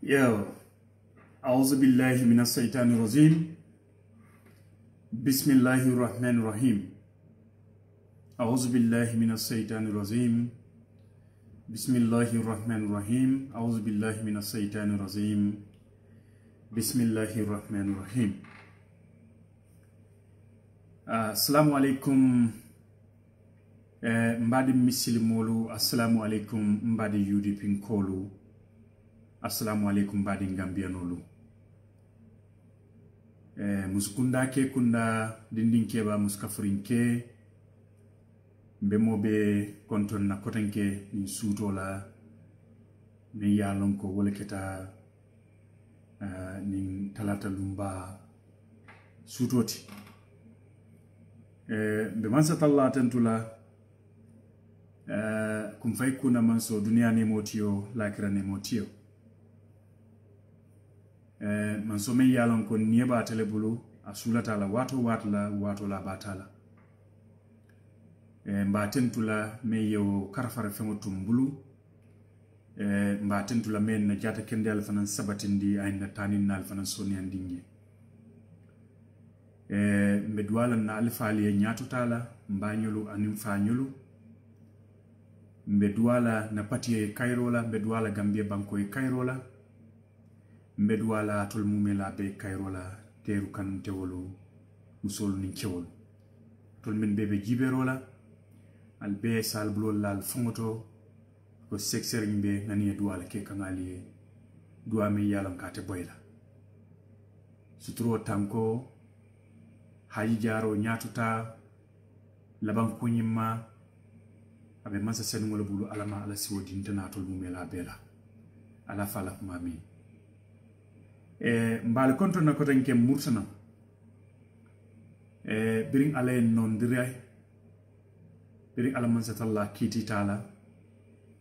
Yo, أعوذ بالله من الشيطان الرجيم. بسم الله الرحمن الرحيم. أعوذ بالله من الشيطان الرجيم. بسم الله الرحمن الرحيم. أعوذ بالله من الشيطان الرجيم. بسم الله الرحمن الرحيم. السلام عليكم. Mbadi Muslimolu, assalamu alaikum mbadi UDP Nkolu, assalamu alaikum mbadi Gambianolu. Muskunda ke kunda dindinke ba muskafurinke mbemobe konton na kotenke in sutola ni yalonko wole keta nin talata lumba sutoti. Be mansa tallatantula kum fay kuna manso dunia ne motio lakira ne motio manso me yalon ko nieba telebulu asulata la wato la batala mbatentula me yo karfara femotum bulu mbatentula men na jata kende alfanan sabatindi ayna tanin na alfanan soni andinge medwala na alfali nyatutala mbanyulu anim fanyulu mbedwala na pati e Kairola, mbedwala Gambia banko e Kairola, mbedwala tol mumela be Kairola teru kan tewolu musol ni cewol tol min bebe jiberola al be sal blol lal fongoto ko sexer mbe nani edwala ke kangali duwa mi yalam kate boyla sutro tanko haji jaro nyatuta laban kunyima abe mansa sen wala bulu alama ala siwo dintana tol mumela bela ala fala mami mbal konto na ko tanke mursana biring ala non diray biring ala mansa talla kiti tala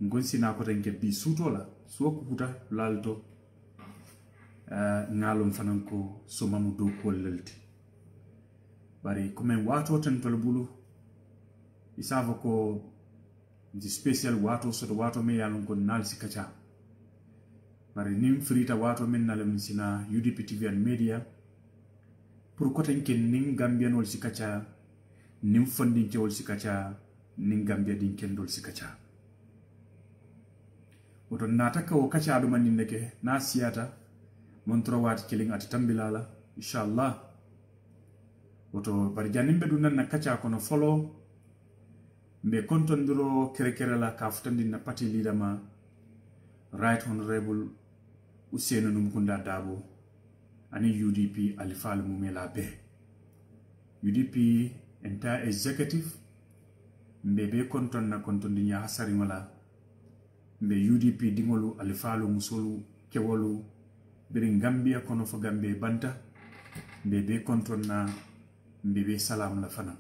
ngonsi na ko tanke bi sutola so ko kuta lalto ngalum fananko so mamu do ko lelti bari comme wato tan tol bulu isava ko di special wato so wato me yalon ko nal sikacha bari nim frita wato men nalam sina UDP TV and media pour ko tan ken ning Gambian wol sikacha nim fondi ci wol sikacha ning Gambia din ken dol sikacha oto nata ko kacha do man neke na siata montro wat killing at tambilala inshallah oto bari janimbe du nan na kacha ko no follow me kontondiro kere la kaftandi na party leader ma Right Honorable Ousainou Numkunda Dabo ani UDP alifal mumela be UDP entire executive mbebe konton na kontondi nya hasari wala mbe UDP dingolu alifalu musolu kewolu birin Gambia kono fo Gambia banta mbebe konton na mbebe salam la fana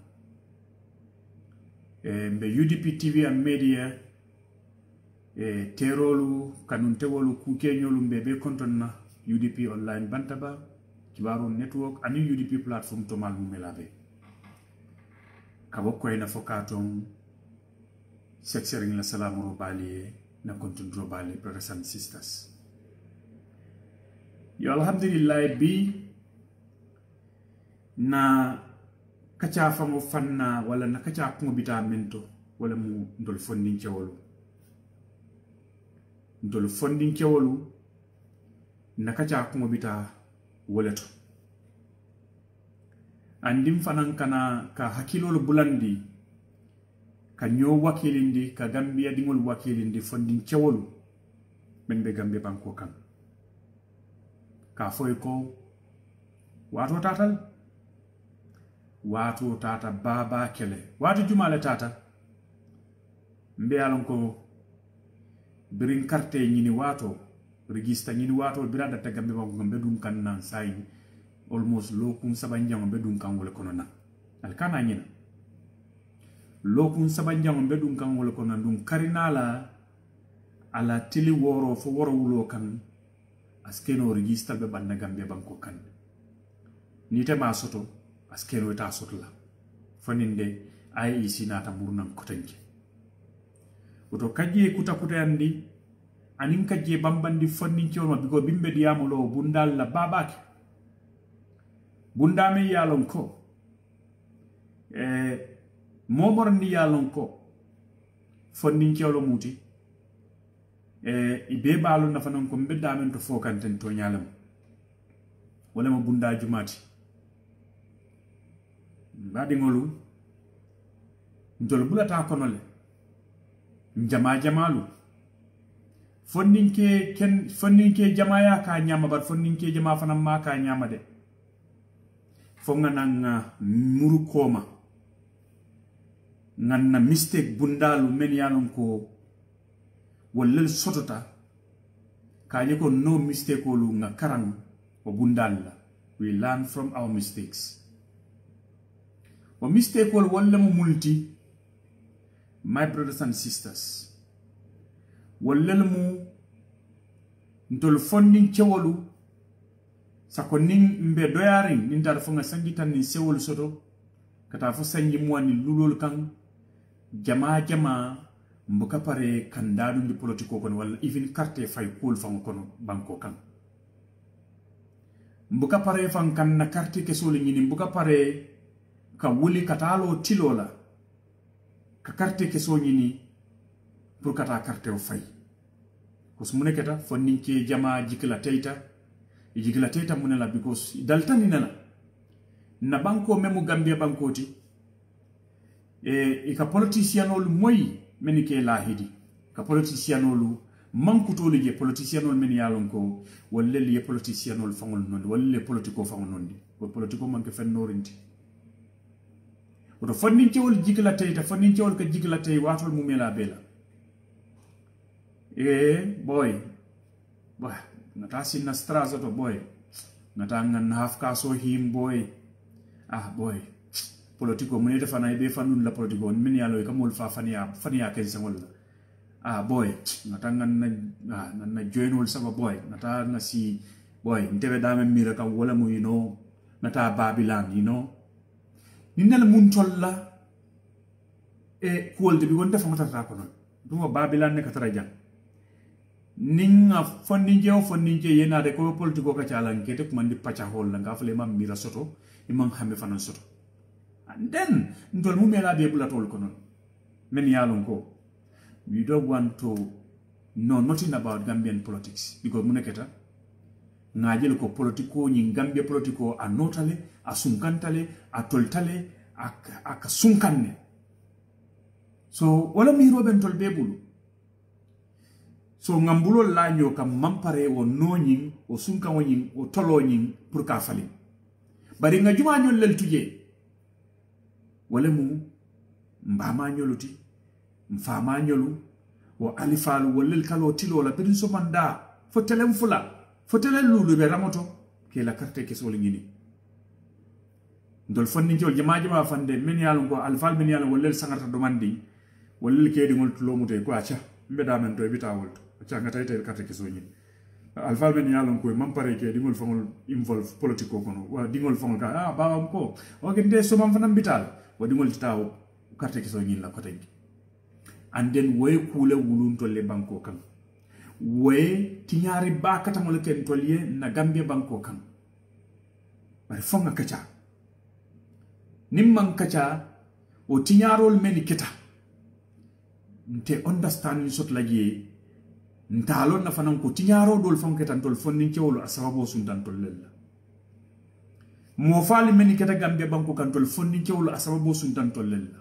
mbe UDP TV and media terolu kanun tewolu kukenyolu mbebe konton na UDP online bantaba kibaru network ani UDP platform to mal mumelabe kaboko ina fokaton sexering la salamu robali na konton robali brothers and sisters yo alhamdulillah bi na kacha fango fanna wala na kacha ko bita mento wala mu ndol fondin cewolu na kacha ko bita wala to andim fanan kana ka hakilol bulandi ka nyo wakilindi ka Gambia dingol wakilindi fondin cewolu men be Gambia banko kan ka foy ko wato tatal wato tata baba kele wato jumale tata mbe alon ko birin carte nyini wato register nyini wato birada ta Gambe banko Gambe dum kan nan sai almost lokun sabanjang be dum kan wala kono na alkana nyina lokun sabanjang be dum kan wala kono dum karinala ala tili woro fo woro wulo kan askeno register be banna Gambe banko kan ni tema soto askeno ta sotla faninde IEC nata murnan kotanke oto kaji kuta andi anin ka je bambandi fonnincewol ma biko bimbe diyamulo bundal la babake bundame yalon ko momor ni yalon ko fonnincewlo muti ibe balu na fanan ko mbedda men to fokanten to nyalam wala ma bunda jumati badi ngolu ndol bulata konole jamalu fonninke jamaya ka nyama bar fonninke jama fanam ma ka nyama de fonga nanga muru koma nganna mistake bundalu men yalon ko wallel sotota kaje ko no mistake olu nga karan o bundalla. We learn from our mistakes. O mistake ol walla mo multi, my brothers and sisters, wallel mu ntol fonding cewolu sako ning mbe doyaring nin tar fonga sangitan ni sewol soto kata fo sanji muani lulol kan jama mbuka pare kandadu ndi politiko kono wala even carte fay cool fango kono banko kan mbuka pare fan kan na carte ke soli ngini mbuka pare ka wuli katalo tilola ka carte ke so ngini pour kata carte o fay ko sumune keta fonninke jama jikla teita munela because daltani nana na banko memu Gambia bankoti ka politicianol moy menike lahidi ka politicianolu mankutolu je politicianol men yalon ko walle le politicianol fangol non walle politiko fangol non ko politiko manke fen norinti oto fonnincewol jikla teita fonnincewol ka jikla tay watol mumela bela boy nata sinna strazo to boy nata ngan hafka so him boy boy politiko munete fana be fanun la politiko min yalo ka mol fa fania ken sangol boy nata ngan na joinol sama boy nata na si boy ntebe dame mira kam wala mu nata babilan ninel mun tolla kuolde bi wonta fa mata ko non duma babilan ne katara jang ninga fonninje yena de ko politiko ka chalan kete ko mandi pacha hol nga fle mam mira soto imam hambe fanan soto and then ndol mu mela be bulatol ko non men yalon ko we don't want to know nothing about Gambian politics because muneketa ngajel ko politiko nyi Gambia politiko a notale a sunkantale a toltale a sunkanne so wala mi roben tol be bulu so ngambulo lanyo kam mampare o nonyin o sunkan wonyin o tolonyin pour ka fali bari nga juma nyol lel tuje wala mu mbama nyoluti mfama nyolu o alifalu wallel kalo tilo la pedin so manda fo telem fula fo telel lulu be ramoto ke la carte ke so ngini ndol fonni jol jama fande men yalon ko alfal men yalon wallel sangarta domandi wallel ke dingol tulo mutay ko acha mbeda men to bitawol changa tayte carte ke so ngini alfal men yalon ko mampare ke dingol fangol involve politiko kono wa dingol fangol ka babam ko o ke de so mam fanam bital wa dingol taw carte ke so ngini la ko tay and then way kule wulun tolle banko kan way tiñari bakata mo ken tolye na Gambia banko kan bari fonga kacha nimman kacha o tiñarol meni kita nte understand ni sot lagie ntalo na fanan ko tiñaro dol fonga tan tol fonni cewlo asababo sundan tollella mo fali meni kita Gambia banko kan tol fonni cewlo asababo sundan tollella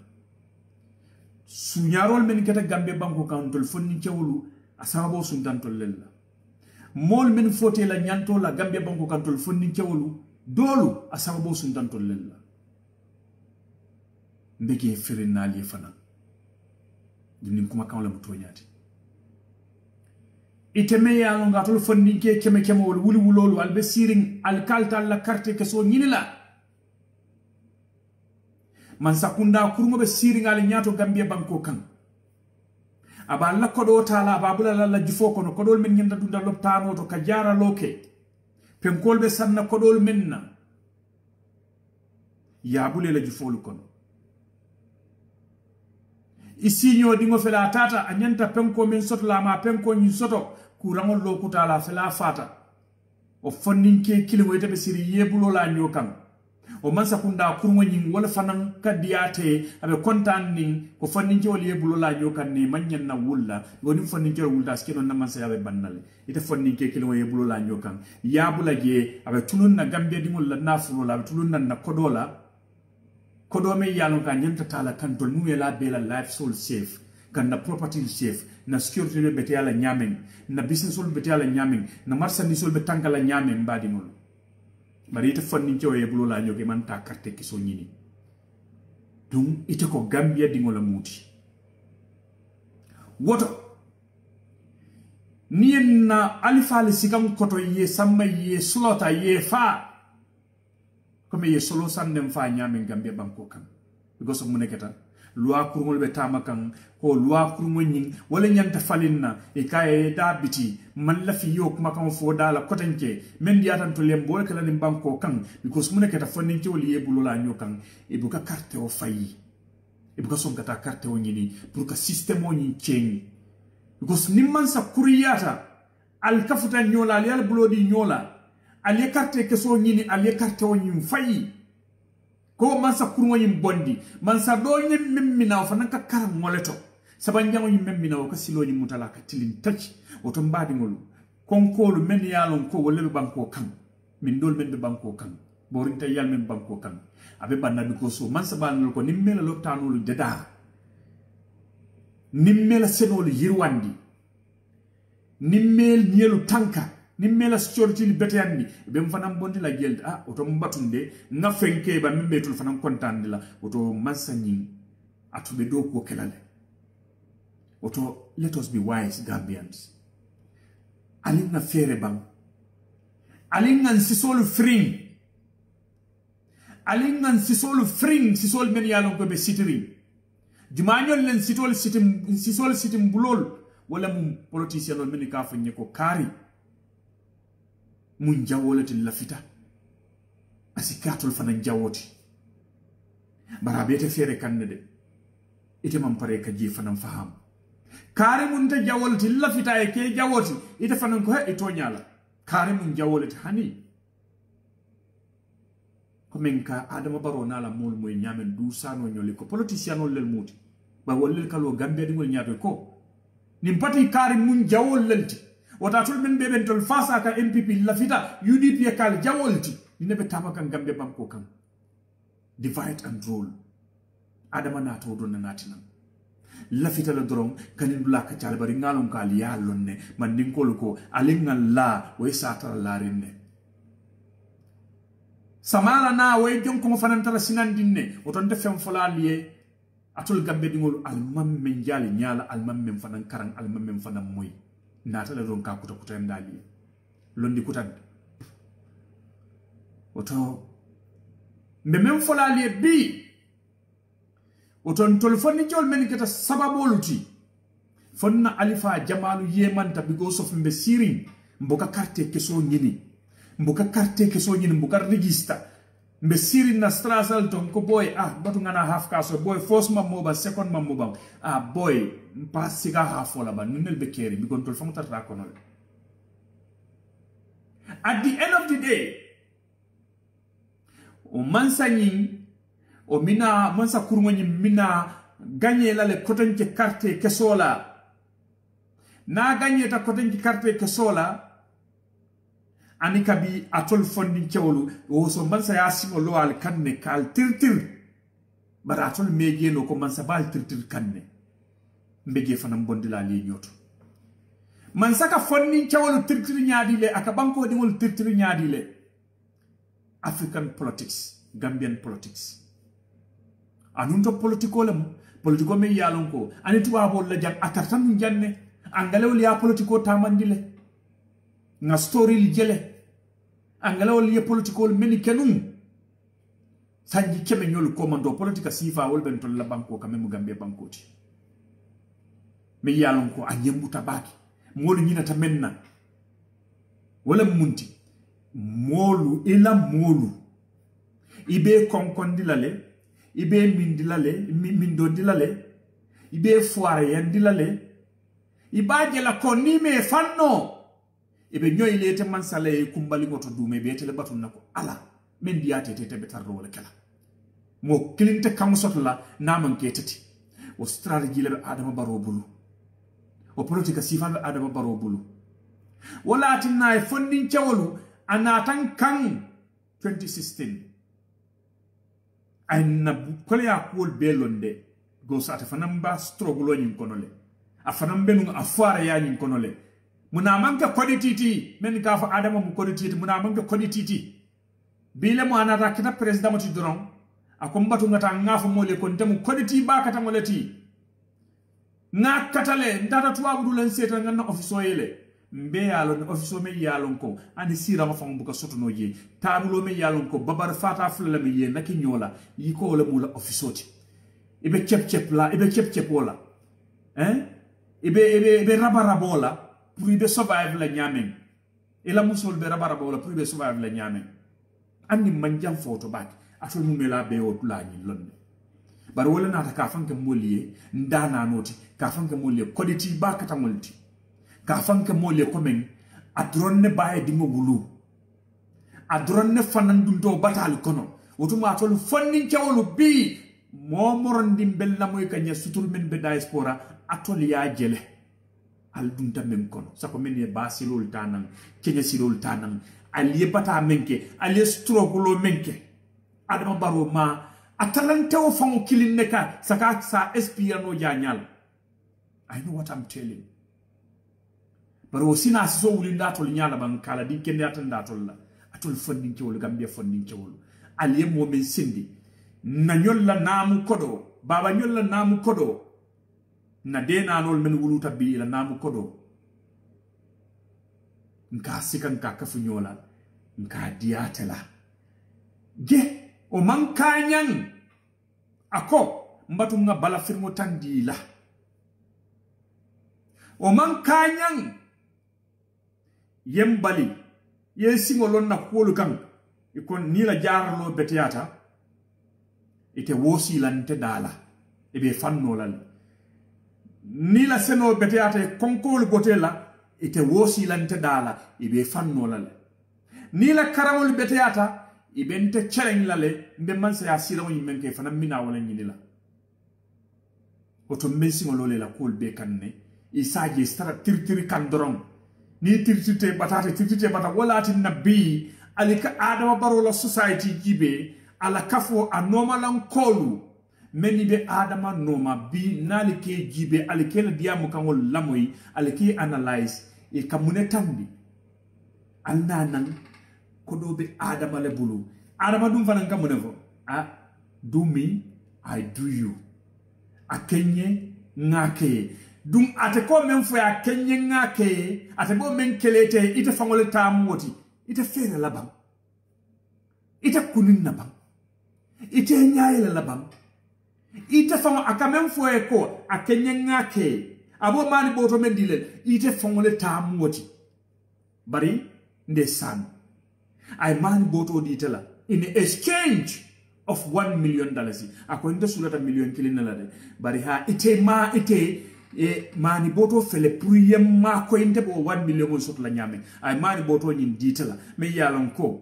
sunyarol men keta Gambia banko kantol fonni cewlu asabo sundan tollella mol men fote la nyanto la Gambia banko kantol fonni cewlu dolu asabo sundan tollella mbeke firinali fana dinin kuma kan la mutonyati iteme ya nga tol fonni ke keme wol wuli wulolu albe siring alkalta la carte ke so nyinila man sakunda kurungo be siringali nyato Gambia banko kan aba la kodo tala babula la jufo kono kodol men nyanda dunda loptano to kajara loke penkol be sanna kodol menna ya bule la jufo lu kono isinyo dingo fela tata anyanta penko men soto la ma penko nyi soto kurangol lo kutala fela fata o fonninke kilimo ite be siri yebulo la nyokam o mansa kunda kurmo nyin wala fanan kadiyate abe kontan nin ko fonninke wala yebulo la nyokan ni manyan na wulla goni fonninke wulda skino na mansa yabe bannale ite fonninke kilimo yebulo la nyokan yabula je abe tulun na gambia dingol la nafulo la tulun na kodola kodome yalon ka nyanta tala kan to nuela bela life soul safe kan na property safe na security le bete ala nyamen na business sol bete ala nyamen na marchandise sol betanga la nyamen mbadi ngol bari ite fonni cioye bulo la nyoke man ta carte ki so nyini dum ite ko gambia di ngola muti woto nienna alifali sikam koto ye samma ye slota ye fa comme ye solo sandem fa nyamen gambia banko kan because of muneketa loi kurngol be tamakan ko loi kurngol nyin wala nyanta falinna e kaye da biti man la fi yok makam fo dala kotanke men diatan to lembo kala nim banko kan because muneketa fonninke wali yebulo la nyokan e buka carte o fayi e buka son kata carte o nyini pour que système o nyin change because nimman sa kuriyata al kafuta nyola al bulodi nyola ali carte ke so nyini ali carte o nyin fayi ko man sa kurmo nyim bondi man sa do nyim memmina fa nan ka karam moleto sabanjango nyim memmina ko silo nyim mutala ka tilin taci oto mbadi ngolu konkolu men yalon ko wolle be banko kan min dol men be banko kan borinta yal men banko kan abe banna ko so man sa banul ko nimmela loptanolu deda nimmela senolu yirwandi nimmel nyelu tanka ni mela security ni beteyandi be mfanam bondi la geld oto mbatunde nga fenke ba mimbe tul fanam kontande la oto mansani atube do ko kelale oto let us be wise Gambians alinga fere bang alinga nsisolu fring sisol men yalon ko be sitiri jumañol len sitol sitim bulol wala mum politicien ol men ka fanye ko kari mun jawolati lafita asikatul fanan jawoti barabete fere kanne de ite man pare ka ji fanan faham kare mun ta jawolati lafita e ke jawoti ite fanan ko he ito nyala kare mun jawolati hani ko men ka adama baro nala mol moy nyamen du sano nyoli ko politicien ol lel muti ba wollel kalo gambe di ngol nyaabe ko nimpati kare mun jawolati wata tul men beben tol fasa ka MPP lafita UDP kal jawolti ni nebe tamakan gambe banko kan divide and rule adama na to don natinam lafita la doron kanindula ka calbari ngalon kal ya lonne man dinkol ko alingal la way satara la rinne samala na way jonko fanantara sinandinne oton defem folaliye atul gambe dingol almam men jali nyala almam men fanan karang almam men fanan moy nata la don ka kuta ndali londi kutan oto mbe men folali bi oton telefoni jol men keta sababoluti fonna alifa jamalu yemanta because of mbe sirin mboka carte keso nyini mboka register mbe sirin na strasal ton ko boy batu ngana half kaso boy first mamoba second mamoba boy pas siga half wala ba nunel be keri bi kon tol fam tatra konol at the end of the day o mansanyin o mina mansa kurmoni mina gagner la le kotanke carte kesola na gagner ta kotanke carte kesola ani kabi atol fondi cewlu o so mansa ya simo lo al kanne kal tirtir bara atol meje no ko mansa bal tirtir kanne mbege fanam bondila li nyoto mansa ka fondi cewlu tirtir nyaadi le aka banko dingol tirtir nyaadi le African politics Gambian politics anunto politiko me yalon ko ani tuba bol la jam atartan janne angalewli ya politiko tamandile nga story li jele angalewli ya politiko meni kenum sanji keme nyol komando politika sifa wol ben tol la banko kamem mu Gambia bankoti me yalon ko anyembu tabaki molu nyina tamenna wala munti molu ila molu ibe konkondilale ibe mindilale mindo dilale ibe foire yandilale ibaje la ko ni me fanno ibe nyoy lete man sale kumbali ngoto dume be tele batun nako ala men diate tete be tarro wala kala mo kilinte kam sotla naman ke tati o strategy le adama baro bulu o politika sifa be adama baro bulu wala tinna e fondin cewolu anatan kan 2016 ayna kole ya kol belonde go sata fanam ba struggle nyin konole afanam benu afara ya nyin konole muna manka kodititi men ka fa adama mu kodititi muna manka kodititi bile mo anata kita president mo ti doron akombatu ngata ngafu mole kon temu koditi ba kata moleti ngakatale ndata tuwa budu len seta ngana office yele mbe yalon office me yalon ko andi sira ma fam buka sotono je tabulo me yalon ko babar fata fulla me ye naki nyola yiko le mula office oti ibe chep la ibe chep wala ibe rabarabola pour ibe survive la nyamen ila musol be rabarabola pour ibe survive la nyamen andi manjam photo bak atul mumela be o tulani lonne bar wala nata ka fanke moliye ndana noti ka fanke moliye koditi ba kata molti ka fanke moliye komen adronne baye dingo wulu adronne fanandum do batal kono wotuma tol fannin cewolu bi momoron dimbella moy kanya sutul men be diaspora atol ya jele al dunta men kono sako men ye basilol tanan kenya silol tanan aliye bata menke aliye strokulo menke adama baro ma atalante o fango kilineka saka sa espiano janyal. I know what I'm telling. Baro sina so wulinda tol nyala ban kala di kende atanda tol atol fondin cewol gambia fondin cewol aliye mo men sindi na nyolla namu kodo baba nyolla namu kodo na dena nol men wuluta bi la namu kodo nka sikan ka kafu nyola nka diatela ge o man kanyang ako mbatu nga bala firmo tandila o man kanyang yembali ye singolon na kolu kan ikon nila jarlo betiata ite wosi lante dala ebe fannolal nila seno betiata konkol botela ite wosi lante dala ebe fannolal nila karawol betiata ibente challenge lale mbe mansa ya sirawo yimenke fana mina wala nyinila oto mensi ngolole la kol be kanne isaje stara tirtiri kan doron ni tirtite batata wala tin nabi alika adama barola society jibe ala kafo a normalan kolu meni be adama noma bi nalike jibe alike la diamu kangol lamoy alike analyze e kamune tambi alnanan kodo be adama le bulu adama dum fanan kamune fo do me I do you akenye ngake dum ate ko men fo ya kenye ngake ate bo men kelete ite fangole tamoti ite fere labam ite kunin nabam ite nyaayela labam ite fango akamen fo e ko akenye ngake abo mani boto men dile ite fangole tamoti bari ndesan ay mani boto ditela in exchange of $1 million akoinda sulata million kilina la de bari ha ite ma ite mani boto fele pruye ma ko inte bo 1 million sot la nyame ay mani boto nyin ditela me yalon ko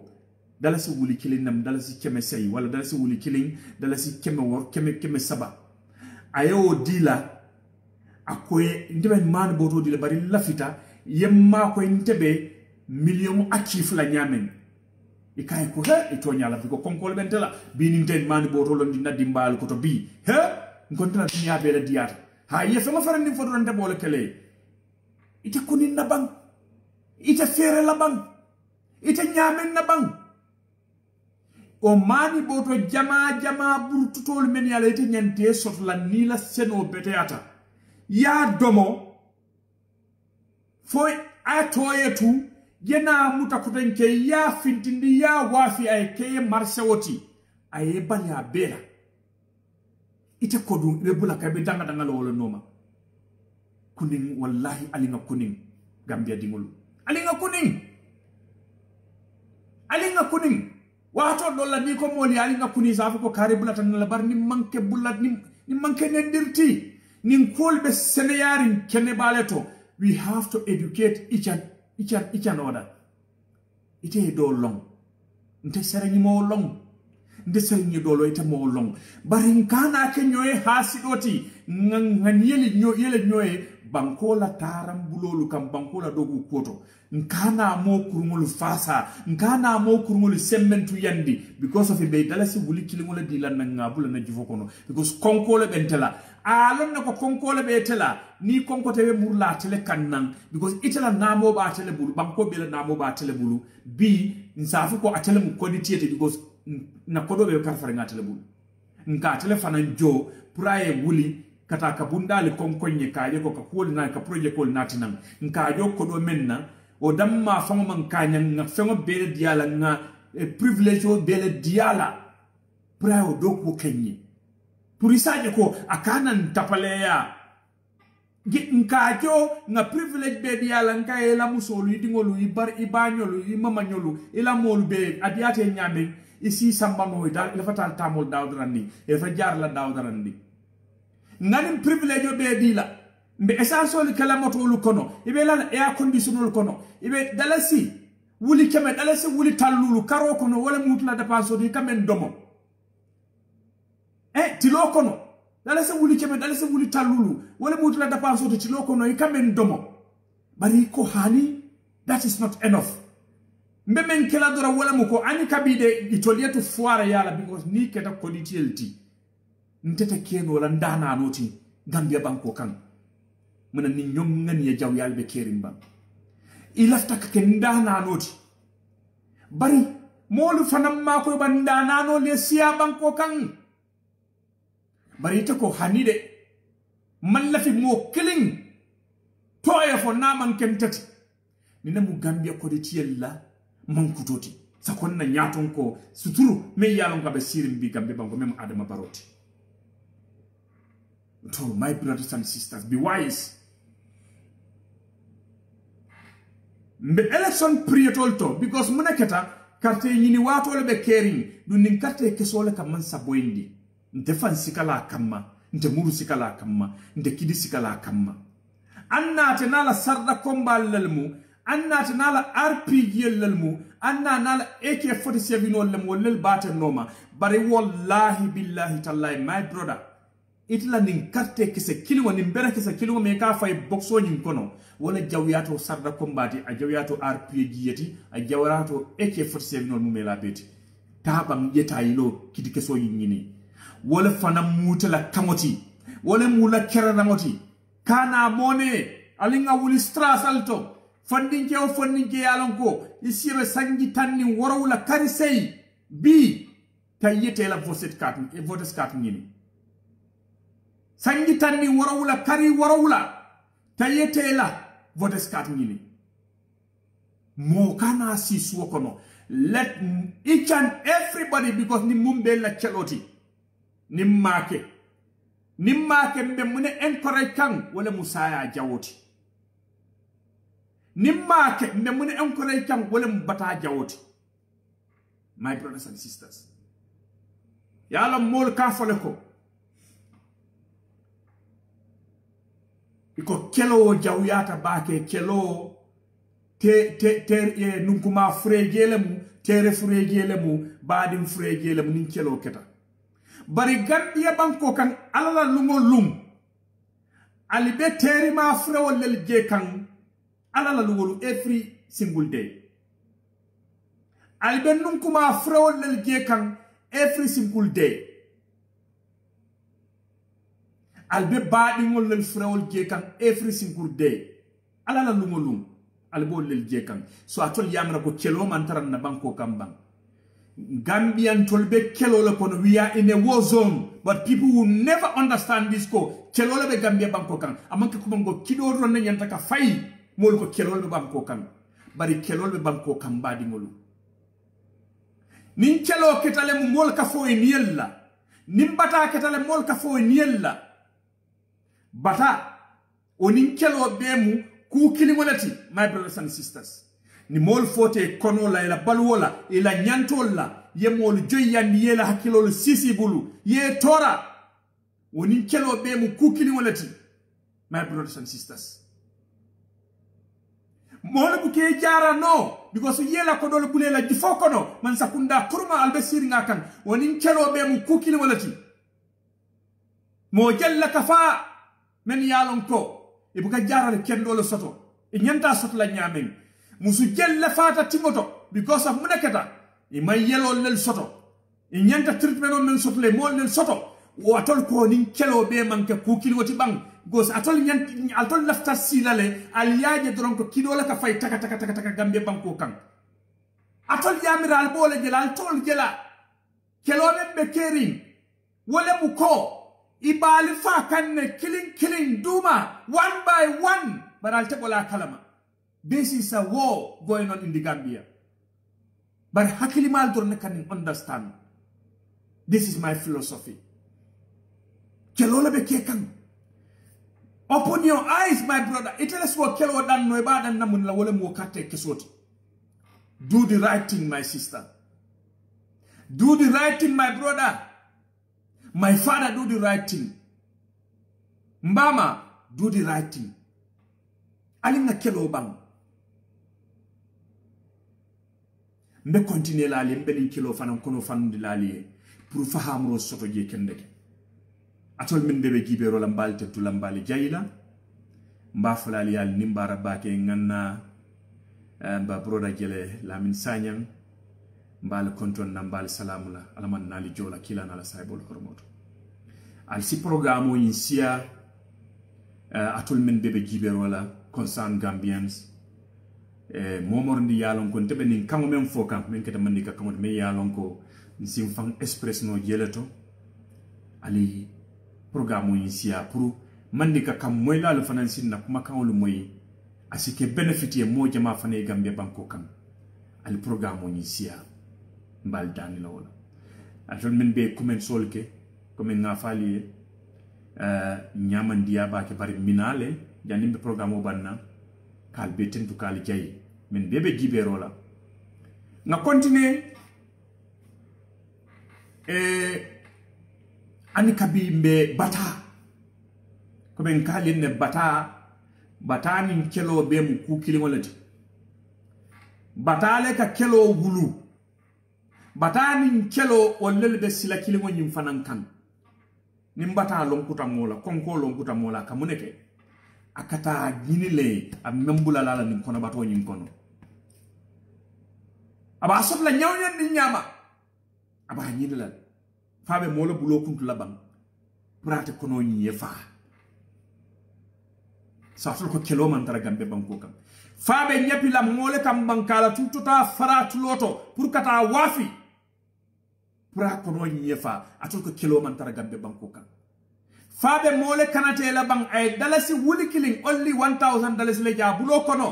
dala si wuli kilin nam dala si keme sey wala dala si wuli kilin dala si keme wor keme saba ayo dila akoy ndebe mani boto dila bari lafita yemma ko inte be million akif la nyame ikay ko he ito nyala biko konkol bentela bininten mani boto londi na dimbal ko to bi he ngontana tinya be la diata ha yefe ma farandi fodorante bole kele ite kunin na bang ite fere la bang ite nyamen na bang o mani boto jama burtutol men yala ite nyante sot la nila seno beteata ya domo foi atoyetu yena muta kutenke ya fintindi ya wafi ay keye marsewoti ay bali abela ite kodum be bula ka be danga lolo noma kuning wallahi alinga kuning gambia dingulu alinga kuning wato dolla ni ko moli alinga kuning safu ko kare bula tan la bar ni manke bulat ni manke nendirti nin kolbe seneyarin kene baleto we have to educate each other. Ite do long. Nte serengi mo long. Nte serengi do lo ite mo long. Barinkana ke nyoe hasidoti. Nganyeli nyoe bankola taram bulolu kam bankola dogu koto. Nkana mo kurungolu fasa. Nkana mo kurungolu sementu yandi. Because of ibe dalasi wuli kilingole dilan na ngabula na jivokono. Because konkole bentela. Alon na ko konkole betela. Ni konko tewe murla tele kannan. Because itela namo ba tele bulu. Banko bela namo ba tele bulu. B nsafu ko atele mu koditiete because na kodo be karfare nga tele bulu. Nka tele fanan jo praye wuli kata kabundale konkonye kaje ko kakoli na ka project kol natinam. Nka jo kodo menna o damma fango man kanya nga fango bele diala nga privilege o bele diala praye o doku kenye. Purisaje ko akana ntapaleya nkajo nga privilege be diala nka ela musolu idingolu ibanyolu imamanyolu ela molu be adiate nyame isi sambano da ila fatal tamol dawdrandi e fa jar la dawdrandi ngani privilege be dila mbe essential kala motolu kono ibe la air conditional kono ibe dalasi wuli keme dalasi wuli tallulu karo kono wala mutula dépense di kamen domo tilo kono dalasi wuli keme dalasi wuli tallulu wala mutula dépense di tilo kono kamen domo bari ko hani that is not enough mbe men kala dora wala muko ani kabide itolietu fuara yala because ni keta koditielti ntete keno wala ndana noti Gambia banko kan muna ni nyom ngani ya jaw yalbe kerimba ilafta ka ndana noti bari molu fanam mako bandana no le siya banko kan bari te ko hanide man lafi mo killing toya fo naman kentati ni namu Gambia koditiella mankutoti sakonna nyaton ko suturu me yalon ka be sirim bi Gambia banko mem Adama Baroti. To my brothers and sisters, be wise. Mbe election period also because munaketa karte yini wato le be caring du nin karte kesole kam man saboindi nte fan sikala kamma nte muru sikala kamma nte kidi sikala kamma anna tenala sarda kombal lelmu anna tenala RPG lelmu anna nala AK47 lelmu lel bate noma bari wallahi billahi tallahi my brother itla nin karte kese kiliwa nin bera kese kiliwa me ka fay boxo nyin kono wala jawyato sarda kombati a jawyato RPG yeti a jawrato AK47 no mumela beti tabam yeta yilo kidi keso nyini wala fana mutala kamoti wala mula kerana moti kana mone alinga wuli stress alto fandinke yalonko isibe sangi tanni warawla karisei bi tayete la vote card nyini sangi tanni warawla kari warawla tayete la vote card nyini mo kana si suokono let each and everybody because ni mumbe la cheloti nimmake mbe mune encourage kan wala musaya jawoti nimmake mbe mune encourage kan wala mbata jawoti my brothers and sisters yalla mol ka fole ko iko kelo jawyata bake kelo te nunkuma frejelemu tere frejelemu badim frejelemu nin kelo keta bari Gambia banko kan alala lungo lum alibe teri ma frewol lel je kan alala lungo every single day alibe nunkuma frewol lel je kan every single day albe baadingol lel frewol je kan every single day alala lungo lum albo lel je kan so atol yamra ko kelo man taran na banko kan bang Gambian tolbe kelole kono we are in a war zone but people will never understand this ko kelole be Gambia banko kan amanke ko bango kido ron na nyanta ka fay mol ko kelole be banko kan bari kelole be banko kan badi ngolu nin kelo ketale mu mol ka fo en yella nin bata ketale mol ka fo en yella bata onin kelo be mu ku kilimolati my brothers and sisters ni mol fote kono la ila balwola ila nyantola ye mol joyandi yela hakilol sisi bulu ye tora woni kelo be mu kukini walati my brothers and sisters mole buke jara no because yela ko dole bulela jifoko no man sakunda kurma albasir ngakan wonin kelo be mu kukili walati mo jalla kafa men yalon ko e buka jara kendo lo soto e nyanta soto la nyamen musu jella fata timoto because of munakata e may yelo lel soto e nyanta treatment on men soto le mol lel soto o atol ko nin kelo be manke kukili wati bang gos atol nyant atol lafta silale al yaaje dron ko kido la ka fay taka gambe banko kan atol yamiral bole jela tol jela kelo be kerin wala mu ko ibali fa kanne killing duma one by one baral tebola kalama. This is a war going on in the Gambia, but hakili mal dorne can understand. This is my philosophy. Kelola be kekan. Open your eyes, my brother. It is what kelo dan no ibada namun la wole mo kate kesoti. Do the right thing, my sister. Do the right thing, my brother. My father, do the right thing. Mama, do the right thing. Alinga kelo bang. Mbe continue la li mbe kilo fanan kono fanu la li pour fahamro soto je kendeke. Atol min bebe gibero la mbal te tula mbali jayila mba fulali yal nimbara bake nganna mba broda jele la min sanyang mbal konton na mbal salamula alaman nali jola kila na la saibol hormoto al si programo insia atol min bebe gibero la concern Gambians momor ndi yalon ko tebe nin kango men foka men keta mandi ka kango me yalon ko sim fang express no jeleto ali programme insia pour mandika kam moy la financer na kuma kan lu moy asike benefit ye mo jama fane Gambia banko kan al programme insia mbal dani la wala aton men be comment solke comme nga fali nyamandiya ba ke bari minale jani be programme banna kal be tentu kal jay men bebe gibero la nga continuer ani kabi mbe bata comme en kalin ne bata ni kelo be mu ku kilingolati bata le ka kelo wulu bata ni kelo o lel be sila kilingo nyim fanan kan nim bata lon kutamola konko lon kutamola kamuneke akata ginile am membula lala ni kono bato nyim kono aba sobla nyawnyan ni nyama aba nyinila fabe mola bulo kuntu labang prate kono nyi fa sa ko kelo man tara Gambe banko kam fabe nyapi la mole kam bankala tututa faratu loto pour kata wafi pra kono nyi fa atul ko kelo man tara Gambe banko kam fabe mole kanate la bang ay dalasi wuli killing only $1,000 le ja bulo kono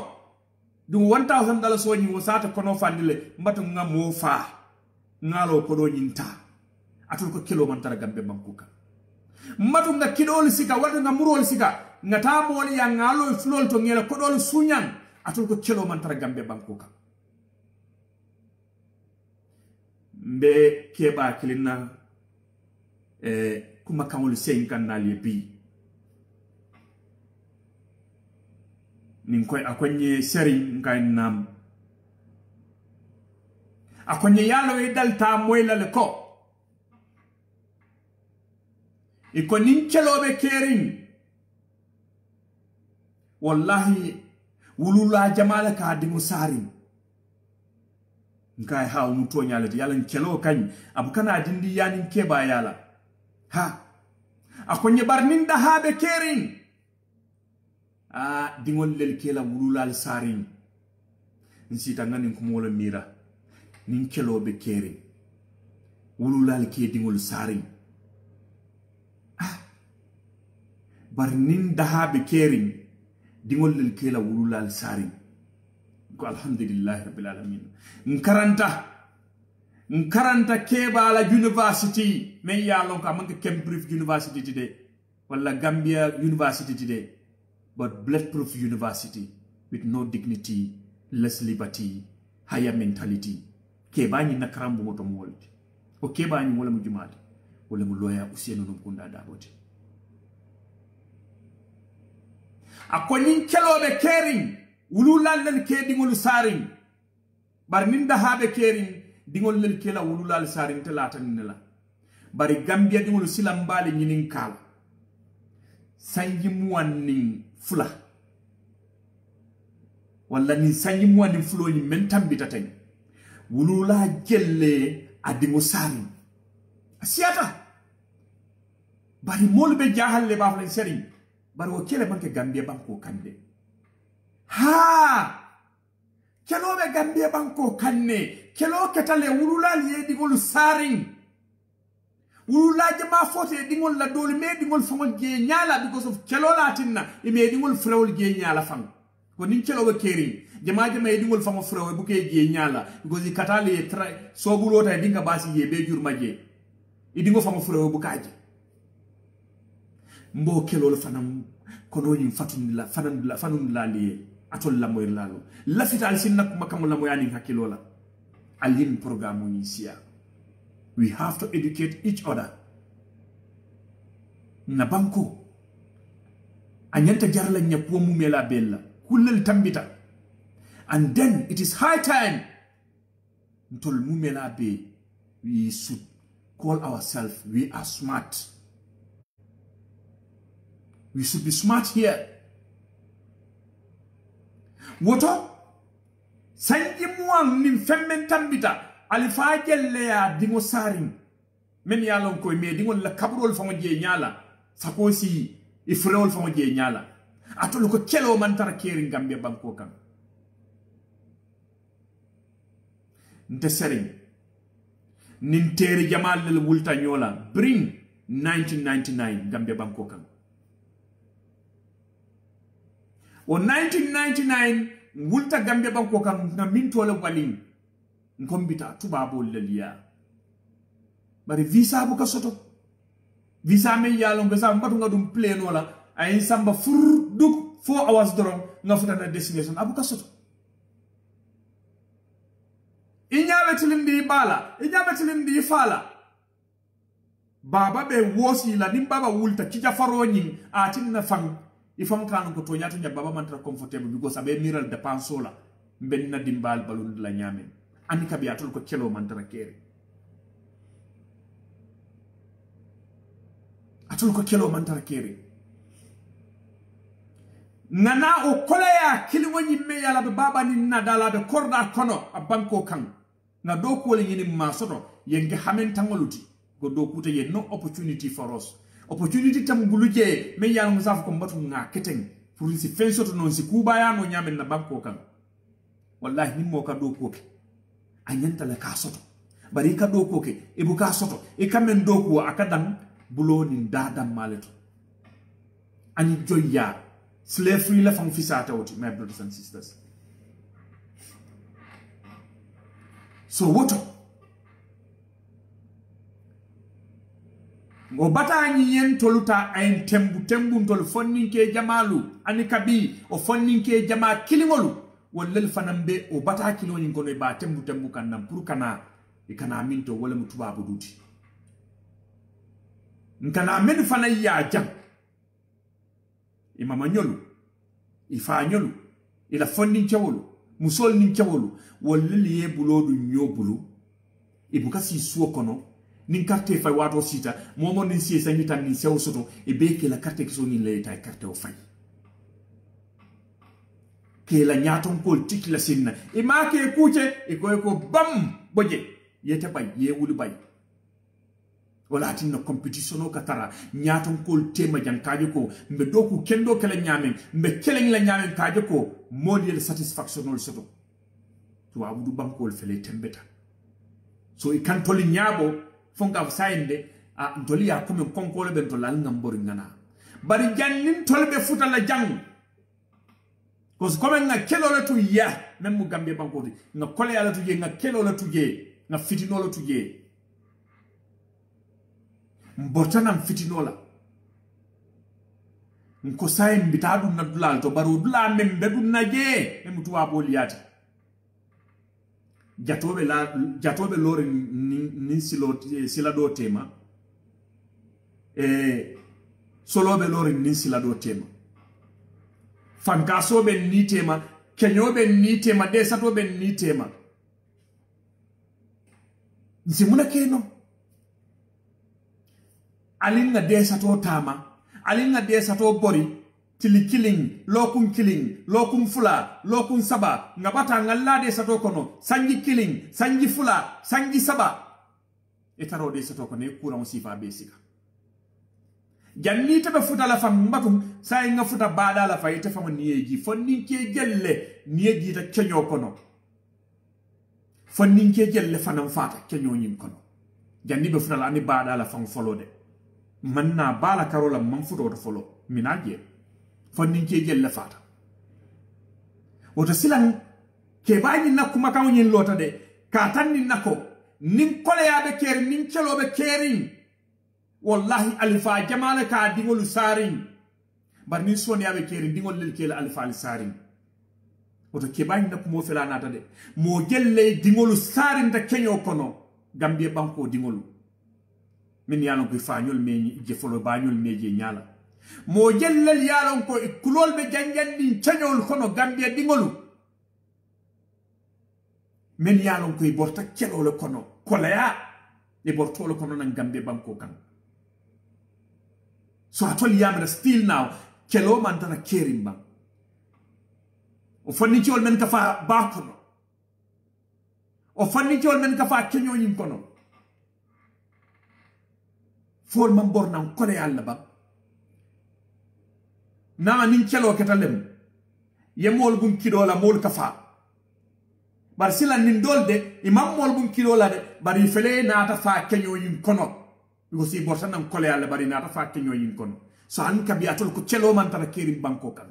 du $1,000 woni wo sata kono fandile mbatu ngamo fa ngalo kodo nyinta atul ko kilo man tara Gambe banko kam matu nga kidol sika wadu nga murol sika nga tamoli ya ngalo flol to ngela kodol sunyan atul ko kilo man tara Gambe banko kam mbe keba kilina kuma kamul sen kan na lebi nin koy akonye seri ngai nam akonye yalo e dalta moyla le ko iko nin kelobe kerin wallahi wulula jamala ka di musari ngai ha umuto nyalati yala kelo kan abukana dindi yani keba yala ha akonye barnin da habe kerin dingol lel kela wulula al sarin nsita ngani kumola mira nin kelobe kerin wulula al ke dingol sarin barnin daha be kering dingol lel kela wululal sari ko alhamdulillah rabbil alamin nkaranta keba la university me ya lon ka man Cambridge University today wala Gambia University today but bulletproof university with no dignity, less liberty, higher mentality keba ni nakarambo moto molti o keba ni wala mujumati wala mu lawyer Usainu Numkunda Dabote akonin kelobe kering wululal lel ke dingol saring bar ninda habe kerin dingol lel ke la wululal saring te latan la bari Gambia dingol silam bale nyinin kala sanji muwannin fula walla ni sanji muwannin fulo ni men tambita tan wulula jelle adingo saring asiata bari molbe jahalle ba flan sering bari wo kele banke Gambia banko kande ha kelo be Gambia banko kanne kelo ketale wulula ye digol saring wulula jama fote dingol la dole me dingol fangol ge nyala because of kelo latinna e me dingol frewol ge nyala fang ko nin kelo be kering jama e dingol fango frewo bu ke ge nyala because katale so bulota dinga basi ye be jurma je e dingo fango frewo bu kaje mbo kelo la fanam kono yin fatunilla fanunilla liye atol la moy lalo la fital sin nak makam la moyani hakilo la alin programme ni sia. We have to educate each other. Na banko anyanta jarla nyapuo mumela bella kulel tambita, and then it is high time ntol mumela be we should call ourselves we are smart. We should be smart here. Woto sanji muang nim femmen tambita alifa jelle ya dingo saring men yalon ko me dingo la kabrol famo je nyala sakosi ifrewol famo je nyala atol ko kelo man tara keri Gambia banko kan nte sering nin teri jamal le wulta nyola bring 1999 Gambia banko kan o 1999 wulta Gambia banko kan na min tole walin ngombita tubabo lelia bari visa bu ka soto visa me yalo ngasa mbatu ngadum plane wala ay samba fur duk 4 hours doron nga futa na destination abu ka soto inyabe tilindi bala inyabe tilindi fala baba be wosi la nim baba wulta ci jafaro nyin atin na fang ifam kan ko to nyata baba mantra comfortable because abe miral dépense la benna dimbal balun la nyame ani kabi atol ko kelo mantara kere atol ko kelo mantara kere nana o kolaya kilimo nyimme yala be baba ni nadala be korda kono a banko kan na do ko le nyini masoto yenge hamen tangoluti go do kuta ye no opportunity for us opportunity tam buluje me yala musaf ko mbatu nga keteng pour si fensoto non si kubaya no nyamen na banko kan wallahi nimmo ka do ko anyanta la ka soto bari ka do ko ke e bu ka soto e kamen do ko akadan bulo ni dadam maleto ani joya slavery la fam fisata woti my brothers and sisters. So what ngo bata ni yen toluta ay tembu tol fonninke jamalu ani kabi o fonninke jama kilingolu wallel fanambe o bata kilo ni ngono ba tembu kanam pour kana e kana minto wala mutuba buduti nkana men fana ya jam imama nyolu ifa nyolu ila fondin chawolu musol nin chawolu wallel ye bulodu nyobulu ibuka si suo kono nin carte fay wato sita momo nin si sangi tan ni sew soto e be ke la carte so ni le tay carte o fay ke la nyaton ko tik la sinna e ma ke kuche e ko bam boje yete bay ye wulu bay wala tin no competition o katara nyaton ko tema jankaje ko mbe doku kendo kala nyamen mbe keleng la nyamen kaje ko modi satisfaction ol soto to abudu bankol fele tembeta so e kan toli nyabo fonga sainde a ndoli ya comme konkole ben to lal ngambori ngana bari jannin tolbe futa la jang cause comme nga kelo la tu ya même mu Gambia bankodi nga kole ya la tu je nga kelo la tu je nga fitino la tu je mbotana fitino la nko say mbitadu na dulal to baru dula mem bedu naje em tuwa boliyati jatobe lore nin sila do tema solobe lore nin sila do tema fankasobe ni tema kenyobe ni tema de sato ben ni tema nsimuna keno alinga de sato tama alinga de sato bori tili killing lokun fula lokun saba ngabata ngalla de sato kono sanji killing sanji fula sanji saba etaro de sato kono kura musifa besika janni tebe futa la fam mbatum say nga futa bada la fay te fam niyeji fonninke jelle niyeji ta kenyo kono fonninke jelle fanam fata kenyo nyim kono janni be futa la ani bada la fam folo de manna bala karola man futo to folo minaje fonninke jelle fata woto silan ke bañi nakuma kaw nyin lota de ka tanni nako nin koleyabe ker nin celobe kerin wallahi alifa jamala ka dingolu sarin bar ni soni abe keri dingol lel kela alifa al sarin oto ke bañ nak mo fela nata de mo gelle dingolu sarin ta kenyo kono gambie banko dingolu min yalon ko fañol meñi je folo bañol meje nyala mo gellel yalon ko kulol be janjandi kenyol kono gambie dingolu min yalon ko borta kelolo kono kolaya e bortolo kono nan gambie banko kan. So atoli yamra still now kelo mantana kerimba o fanni ciol men ka fa bakono o fanni ciol men ka fa kenyo yin kono fol man borna ko de alla ba na nin kelo ketalem yemol bum kidola mol ka fa bar sila nin dolde imam mol bum kidola de bari fele na ta fa kenyo yin kono ko si borta nan kole alla bari na ta fa kenyo yin kono so an kabi atol ko celo man tara keri banko kan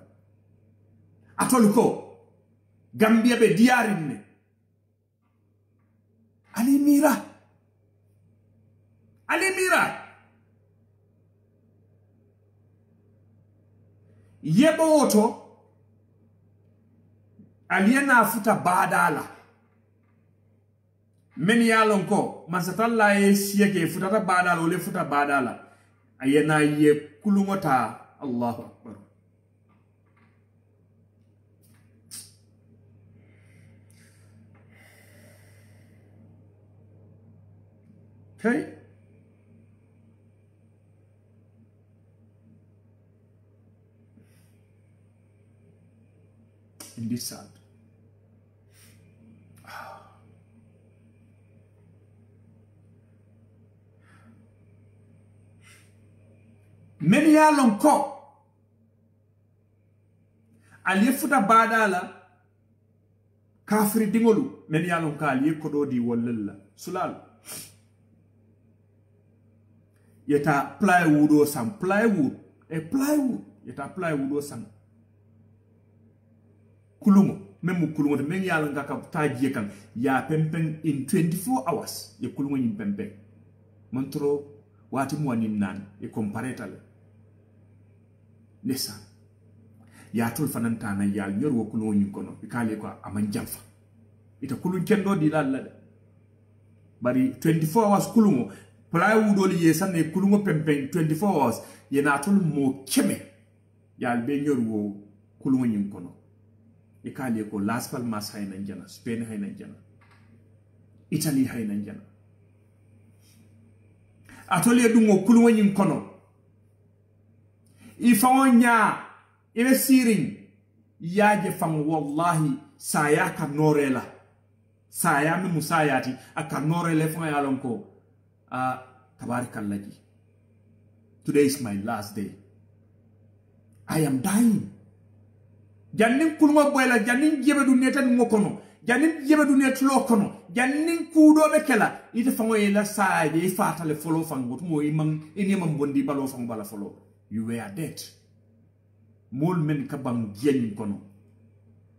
atol ko gambia be diarin ne ali mira yebo oto aliena futa badala men yalon ko masatalla e sieke futata badala ole futa badala ayena ye kulungota Allahu akbar okay in this sad men yalon ko ali futa badala kafri dingolu men yalon ka ali ko do di wallalla sulal yeta plywood o sam plywood yeta plywood o sam kulumo même kulumo de men yalon ka taji kan ya pempen in 24 hours ye kulumo yin pempen montro wati mo nin nan e comparetal nessa ya tul fananta na yal nyor wo kulumo yin kono ikale ko aman jamfa ita kulun kendo di lalla bari 24 hours kulumo plywood o ye sanne kulumo pempen 24 hours ye na tul mo keme yal be nyor wo kulumo yin kono ikali ko Las Palmas hayna jana Spain hayna jana Italy hayna jana atole dungo kuluma nyin kono ifawonya ile sirin yaje fam wallahi saya ka norela saya mi musayati aka norele fa yalon ko tabarakallahi today is my last day I am dying jannin kulma boyla jannin jebedu netan ngokono jannin jebedu netlo kono jannin kudo be kala ite fango ila saaje fatale folo fango mo imam inimam bondi balo fango bala folo you were dead mol men ka bam jenni kono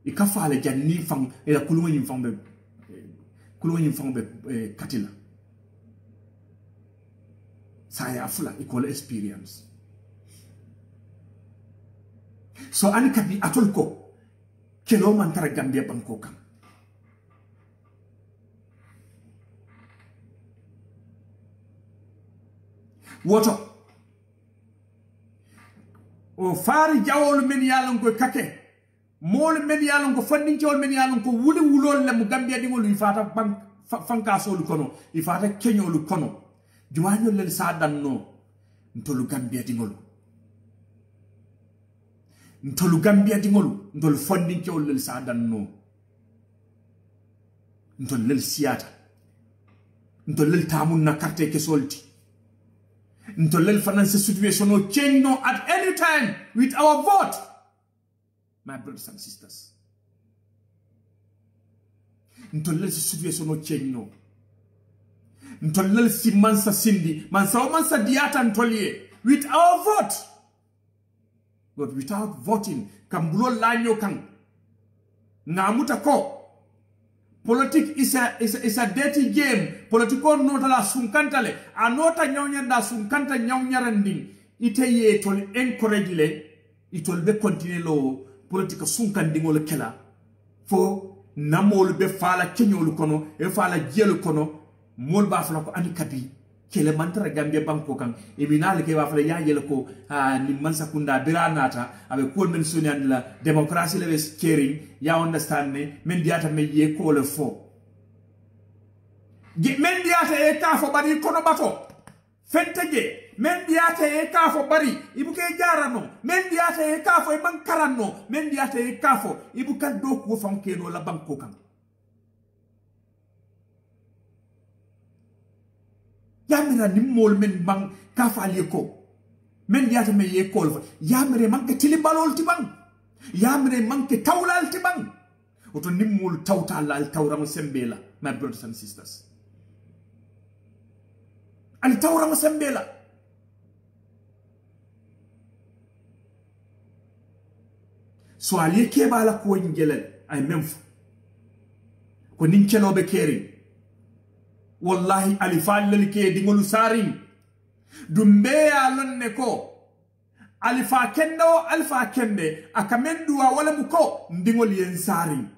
e ka faale jannin fang ila kulma nyim fangbe katila saya afula equal experience. So ani kabi atol ko kelo man tara Gambia banko kan woto o fari jawol men yalon ko kake mol men yalon ko fandinciol men yalon ko wuli wulol le mu Gambia dingol ifata bank fanka solu kono ifata kenyolu kono jumañol le sa danno ntolu Gambia dingol ntolu Gambia dingol ndol fandinciol le sa danno ntol le siata ntol le tamun na carte ke solti ntol le finance situation no change no at any time with our vote. My brothers and sisters, ntolel si situation no change no, ntolel si mansa sindi, mansa diata ntoliye with our vote, but without voting, kambulo lanyo kang ngamuta ko. Politics is a dirty game. Politiko nota la sunkantale, anota nyawnya da sunkanta nyawnyaranding. Ite ye tol encourage le, itol be continue lo. Politika sunkandingol kela fo namol be fala kenyol kono e fala jelu kono mol ba fala ko ani kabi kele mantara Gambia banko kan e binal ke ba fala ya jele ko ni mansa kunda biranata abe ko men soni la democracy le is caring ya understand me men diata me ye ko le fo men diata e ka fo bari kono bato fenteje men diata e kafo bari ibuke jarano men diata e kafo e bankarano men diata e kafo ibuka do ko fankeno la banko kan yamira nimmol men bang kafa ko men diata me ye kol yamire manke tilibalol ti bang yamire manke tawlal ti bang oto nimmol tawtal al tawram sembela my brothers and sisters al tawram sembela. So ali keba la ko ngelel ay memf ko nin kelo be keri wallahi ali fallel ke dingolu sarin dumbe ya lonne ko alifa kendo alfa kende akamendua wala muko ndingol yen sarin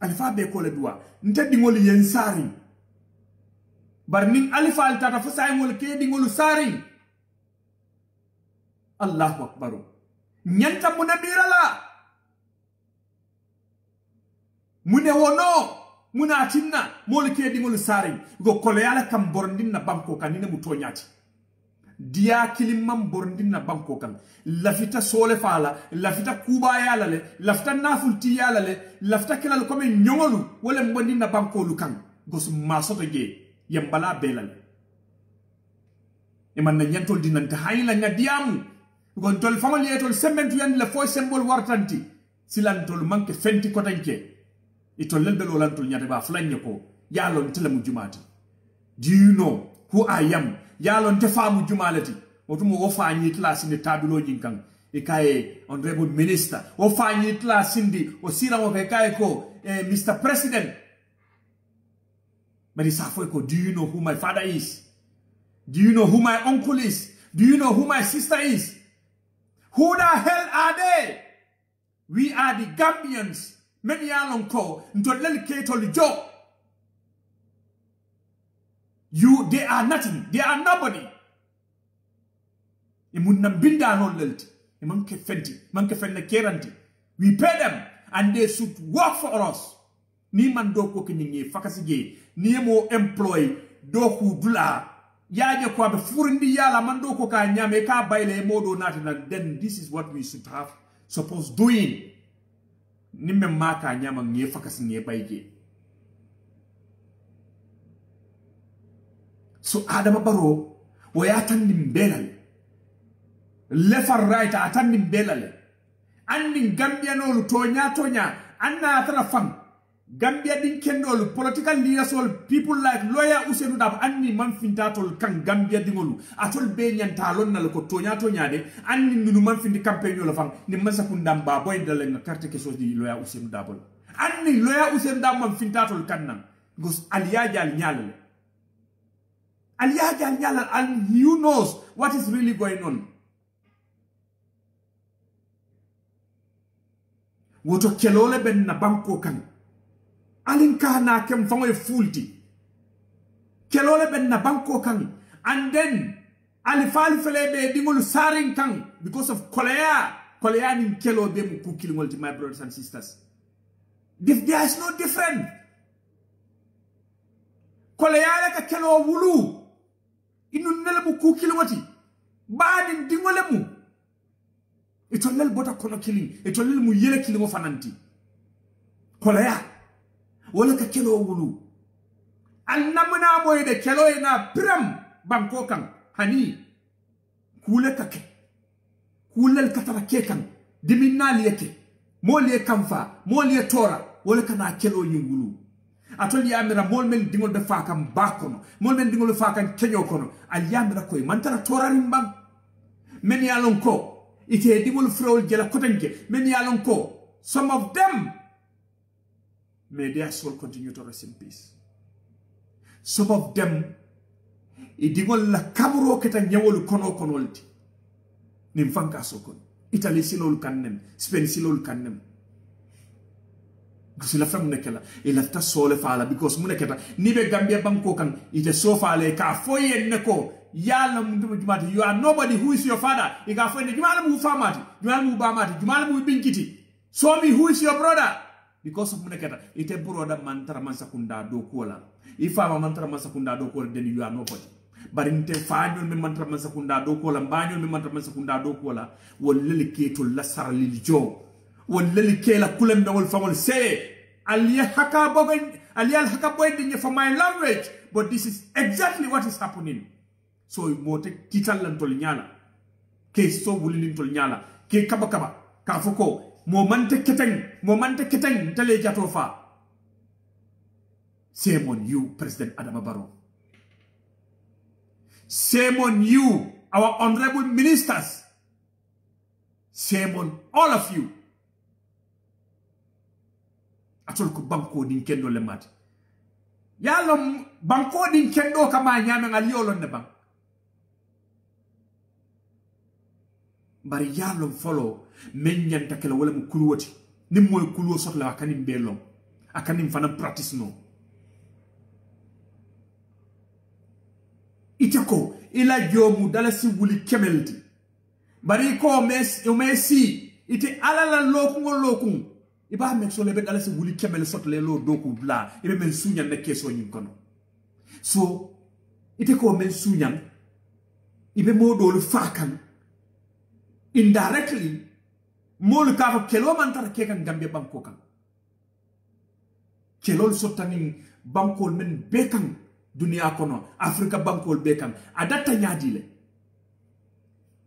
alifa be ko le dua nte dingol yen sarin bar nin alifa altata fasay mol ke dingolu sarin Allahu akbar nyanta munabira la mune wono muna tinna molke di ngol sari go koleala kam borndin na banko kan ni muto nyati dia kilimam borndin na banko kan lafita sole fala lafita kuba yala le lafita nafulti yala le lafita kelal ko men nyongolu wala mbondin na banko lu kan go ma soto je yambala belal e man na nyantol dinanta hayla ngadiamu gon tol famali tol sementu yan le fo symbol wartanti silan tol manke fenti ko tanke itol lelbe lo lantol nyate ba flanye ko yalon telamu jumati. Do you know who I am? Yalon te famu jumalati otumo wo fanyi class ni tabilo jinkan e kaye honorable minister wo fanyi class ndi o sira mo kaye ko Mr. President. But ko, do you know who my father is? Do you know who my uncle is? Do you know who my sister is? Who the hell are they? We are the Gambians. Many along ko ntolel ketol jo. They are nothing. They are nobody. Imunna binda no lelti. Imanke fenti. Manke fenne keranti. We pay them and they should work for us. Ni man do ko kiningi fakasige. Ni mo employ do ku dula. Yaje ko be furindi yala man do ko ka nyame ka bayle modo natina. Then this is what we should have supposed doing. Ni me maka nyama nge fakasige bayje. So Adama Barrow we atandi mbelale left and right atandi mbelale andi Gambia no lu tonya anna atara fam Gambia din kendol political leaders all people like lawyer Ousainou Darboe anni man fintatol kan Gambia dingolu atol be nyanta lonnal ko tonya de anni nunu man findi campaign yo la fam ni masakunda mba boy dalen na carte que chose di lawyer Ousainou Darboe anni lawyer Ousainou Darboe man fintatol kannan gos aliyaji al nyalale and you knows what is really going on. Woto kelole ben na banko kan. Alinka na kem fangoy fulti. Kelole ben na banko kan. And then alifali felebe dingol saring kan because of kolea koleani kelo be mu ku kilingol my brothers and sisters. There is no difference. Koleyale ka kelo wulu inu nelemu ku kilingoti bani dingolemu itolel bota kono kiling itolel mu yele kilingo fananti koleya wala ka kelo wulu annamna moy de kelo ina pram banko kan hani kule kake kulel katara kekan diminali yake moli kamfa moli tora wala kana kelo nyungulu atoli yamira mol men dingol be fakam bakono mol men dingol fakam kenyo kono al yamira koy mantara torarim bam men yalon ko ite dingol frol jela kotanke men yalon ko some of them may their soul continue to rest in peace. Some of them dingol la kamro keta nyawol kono konolti nim fanka sokon Italy silol kannem Spain silol kannem because la fam nekela ila ta sole fala because mu neketa ni be Gambia banko kan ite so fale ka foye neko yalla mu jumati you are nobody who is your father ika foye jumala mu famati jumala mu bamati jumala mu binkiti so me who is your brother because of mu neketa ite brother mantara mansakunda do kola ifa mantara mansakunda do kola then you are nobody but inte fañol me mantara mansakunda do kola bañol me mantara mansakunda do kola wallel keto la sarlil jo wallel kela kulembe wol famol say aliya haka boy dinye for my language but this is exactly what is happening so mote tital lan tol nyala ke so wulin tol nyala ke kaba ka foko mo mante keteng tele jato fa shame on you President Adama Barrow, shame on you our honorable ministers, shame on all of you. Atol ko banko din kendo le mat yalom banko din kendo kama nyame ngal yolon ne bank bari yalom follow men nyanta kala wala mu kulwoti nim moy kulwo sotla akanim belom akanim fana practice no itako ila jomu dala si wuli kemelti bari ko mesi ite alala lokun iba mek so lebe dala se wuli kemel sotle lo doku bla ibe men sunyan ne keso nyin kono so ite ko men sunyan ibe modolu fakan indirectly mol ka fa kelo man tar ke kan Gambia banko kan kelo sotani banko men bekan dunia kono Afrika banko bekan adata nyadile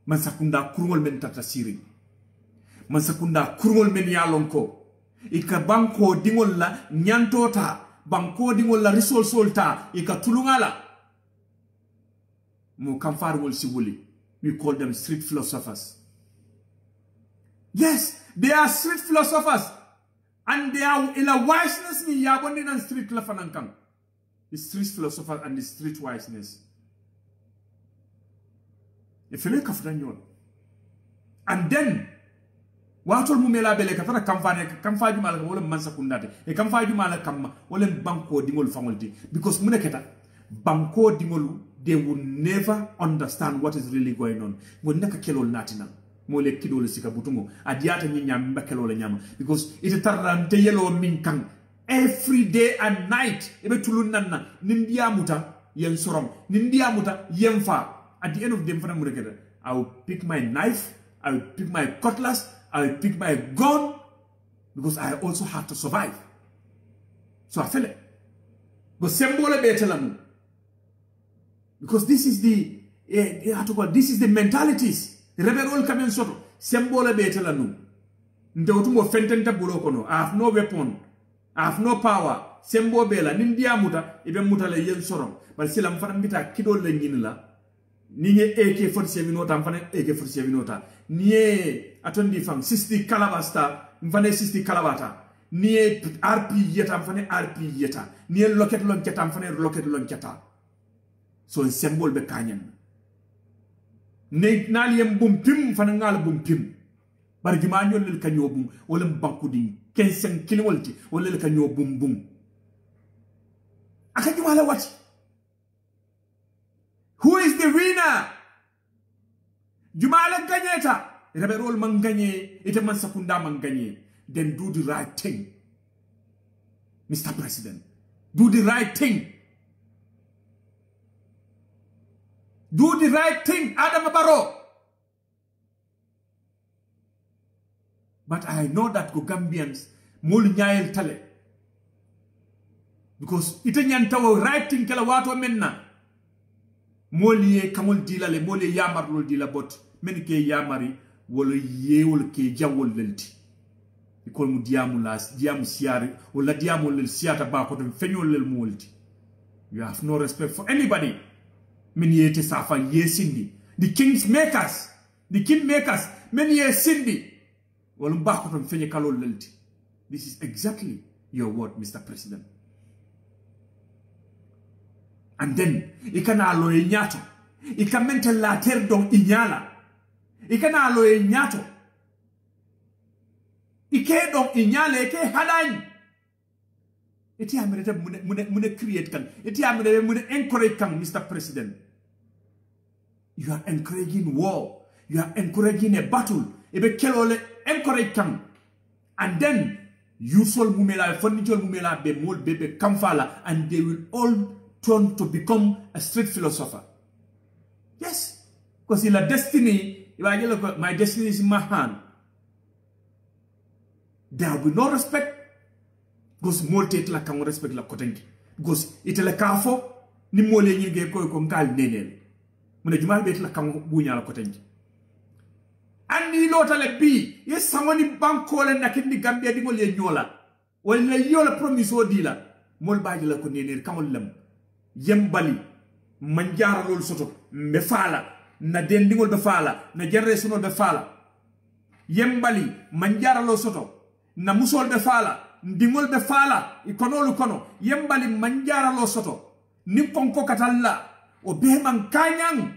man sakunda kurngol men tata siri man sakunda kurngol men yalonko ika banko dingol la nyantota banko dingol la risol solta ika tulungala mo kamfarwol sibuli we call them street philosophers. Yes, they are street philosophers and they are in a wiseness ni yabondi nan street la fanankam the street philosophers and the street wiseness if you look after you and then watol mu mela bele ka tara kamfaju mala wala mansa kundate e kamfaju mala kamma wala banko dingol fangolti because mu neketa banko dingol they will never understand what is really going on won naka kelol natinal mo le kidol sika butungo adiata nyi nyam bakelo le nyama because it tarante yelo min kan every day and night ebe tulun nanna nindiya muta yen sorom nindiya muta yen fa at the end of the day fana mu neketa I will pick my knife, I will pick my cutlass, I will pick my gun because I also have to survive. So I feel it. But symbol betelamu. Because this is the this is the mentalities. Rebel kamen soto. Symbol betelamu. Ndeutumo fententa bulokono. I have no weapon. I have no power. Symbol bela. Nindia muta. Ibe muta le yen sorom. But sila mfana mbita kidol le nyinila. Niye AK-47 nota mfane AK-47 nota niye atondi fam 60 kalabasta mfane 60 kalabata niye RP yeta mfane RP yeta niye loket lon keta mfane loket lon keta so en symbole be kanyen ne naliyem bum pim mfane ngal bum pim bar juma ñol lel kanyo bum wala banku di 15 kilowolti wala lel kanyo bum bum aka juma la wati. Who is the winner? Jumala Ganyeta. itabe role man gagné ite man sakunda man gagné, then do the right thing. Mr. President, do the right thing. Do the right thing, Adama Barrow. But I know that go Gambians mol nyaayel tale. Because ite nyantawo right thing kala wato menna. Moliye kamol dilale moliye yamarlol dila bot men ke yamari wala yewol ke jawol lelti. Ikol mu diamu las diamu siari wala diamu lel siata ba ko to fenyol lel molti. You have no respect for anybody. Men yete safa yesindi. The kings makers, the king makers, men yesindi. Wala ba ko to fenye kalol lelti. This is exactly your word, Mr. President. And then, ikana aloe nyato. Ika mente la ter don inyala. Ikana aloe nyato. Ike don inyala, ike halany. Iti amirete mune create kan. Iti amirete mune encourage kan, Mr. President. You are encouraging war. You are encouraging a battle. Ebe kelole encourage kan. And then, usual mumela, furniture mumela, be mold bebe kamfala, and they will all turn to become a street philosopher. Yes. Because in a destiny, if I look, my destiny is in my hand. There will be no respect. Because more take la kang respect la kotenki. Because it la kafo, ni mole nyinge ko ngal nenel. Mune jumal bet la kang bunya la kotenki. Andi lota le bi, yes samani banko le nakindi Gambia di mole nyola. Wala yola promiso dila. Mol baji la ko nenel kamol lam. Yembali manjara lol soto me fala na dendingol be fala na generation be fala yembali manjara lol soto na musol be fala ndingol be fala ikonolu kono yembali manjara lol soto ni konko katalla o be man kanyang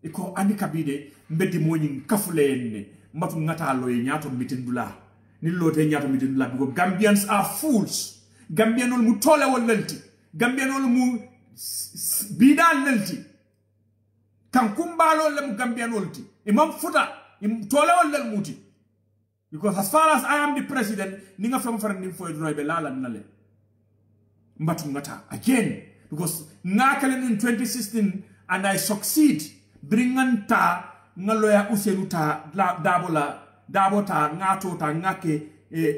iko ani kabide mbedi moñi kafule enne mbatu ngata lo e nyato mitindula ni lote nyato mitindula because Gambians are fools. Gambianol mu tole wolenti Gambianol mu bidal lelti kan kumbalo lem Gambianol ti imam futa im tolewol lel muti because as far as I am the president ninga fam faran nim foy drobe lala nale mbatu ngata again because ngakale in 2016 and I succeed bringanta ngaloya usenuta dabota ngato ta ngake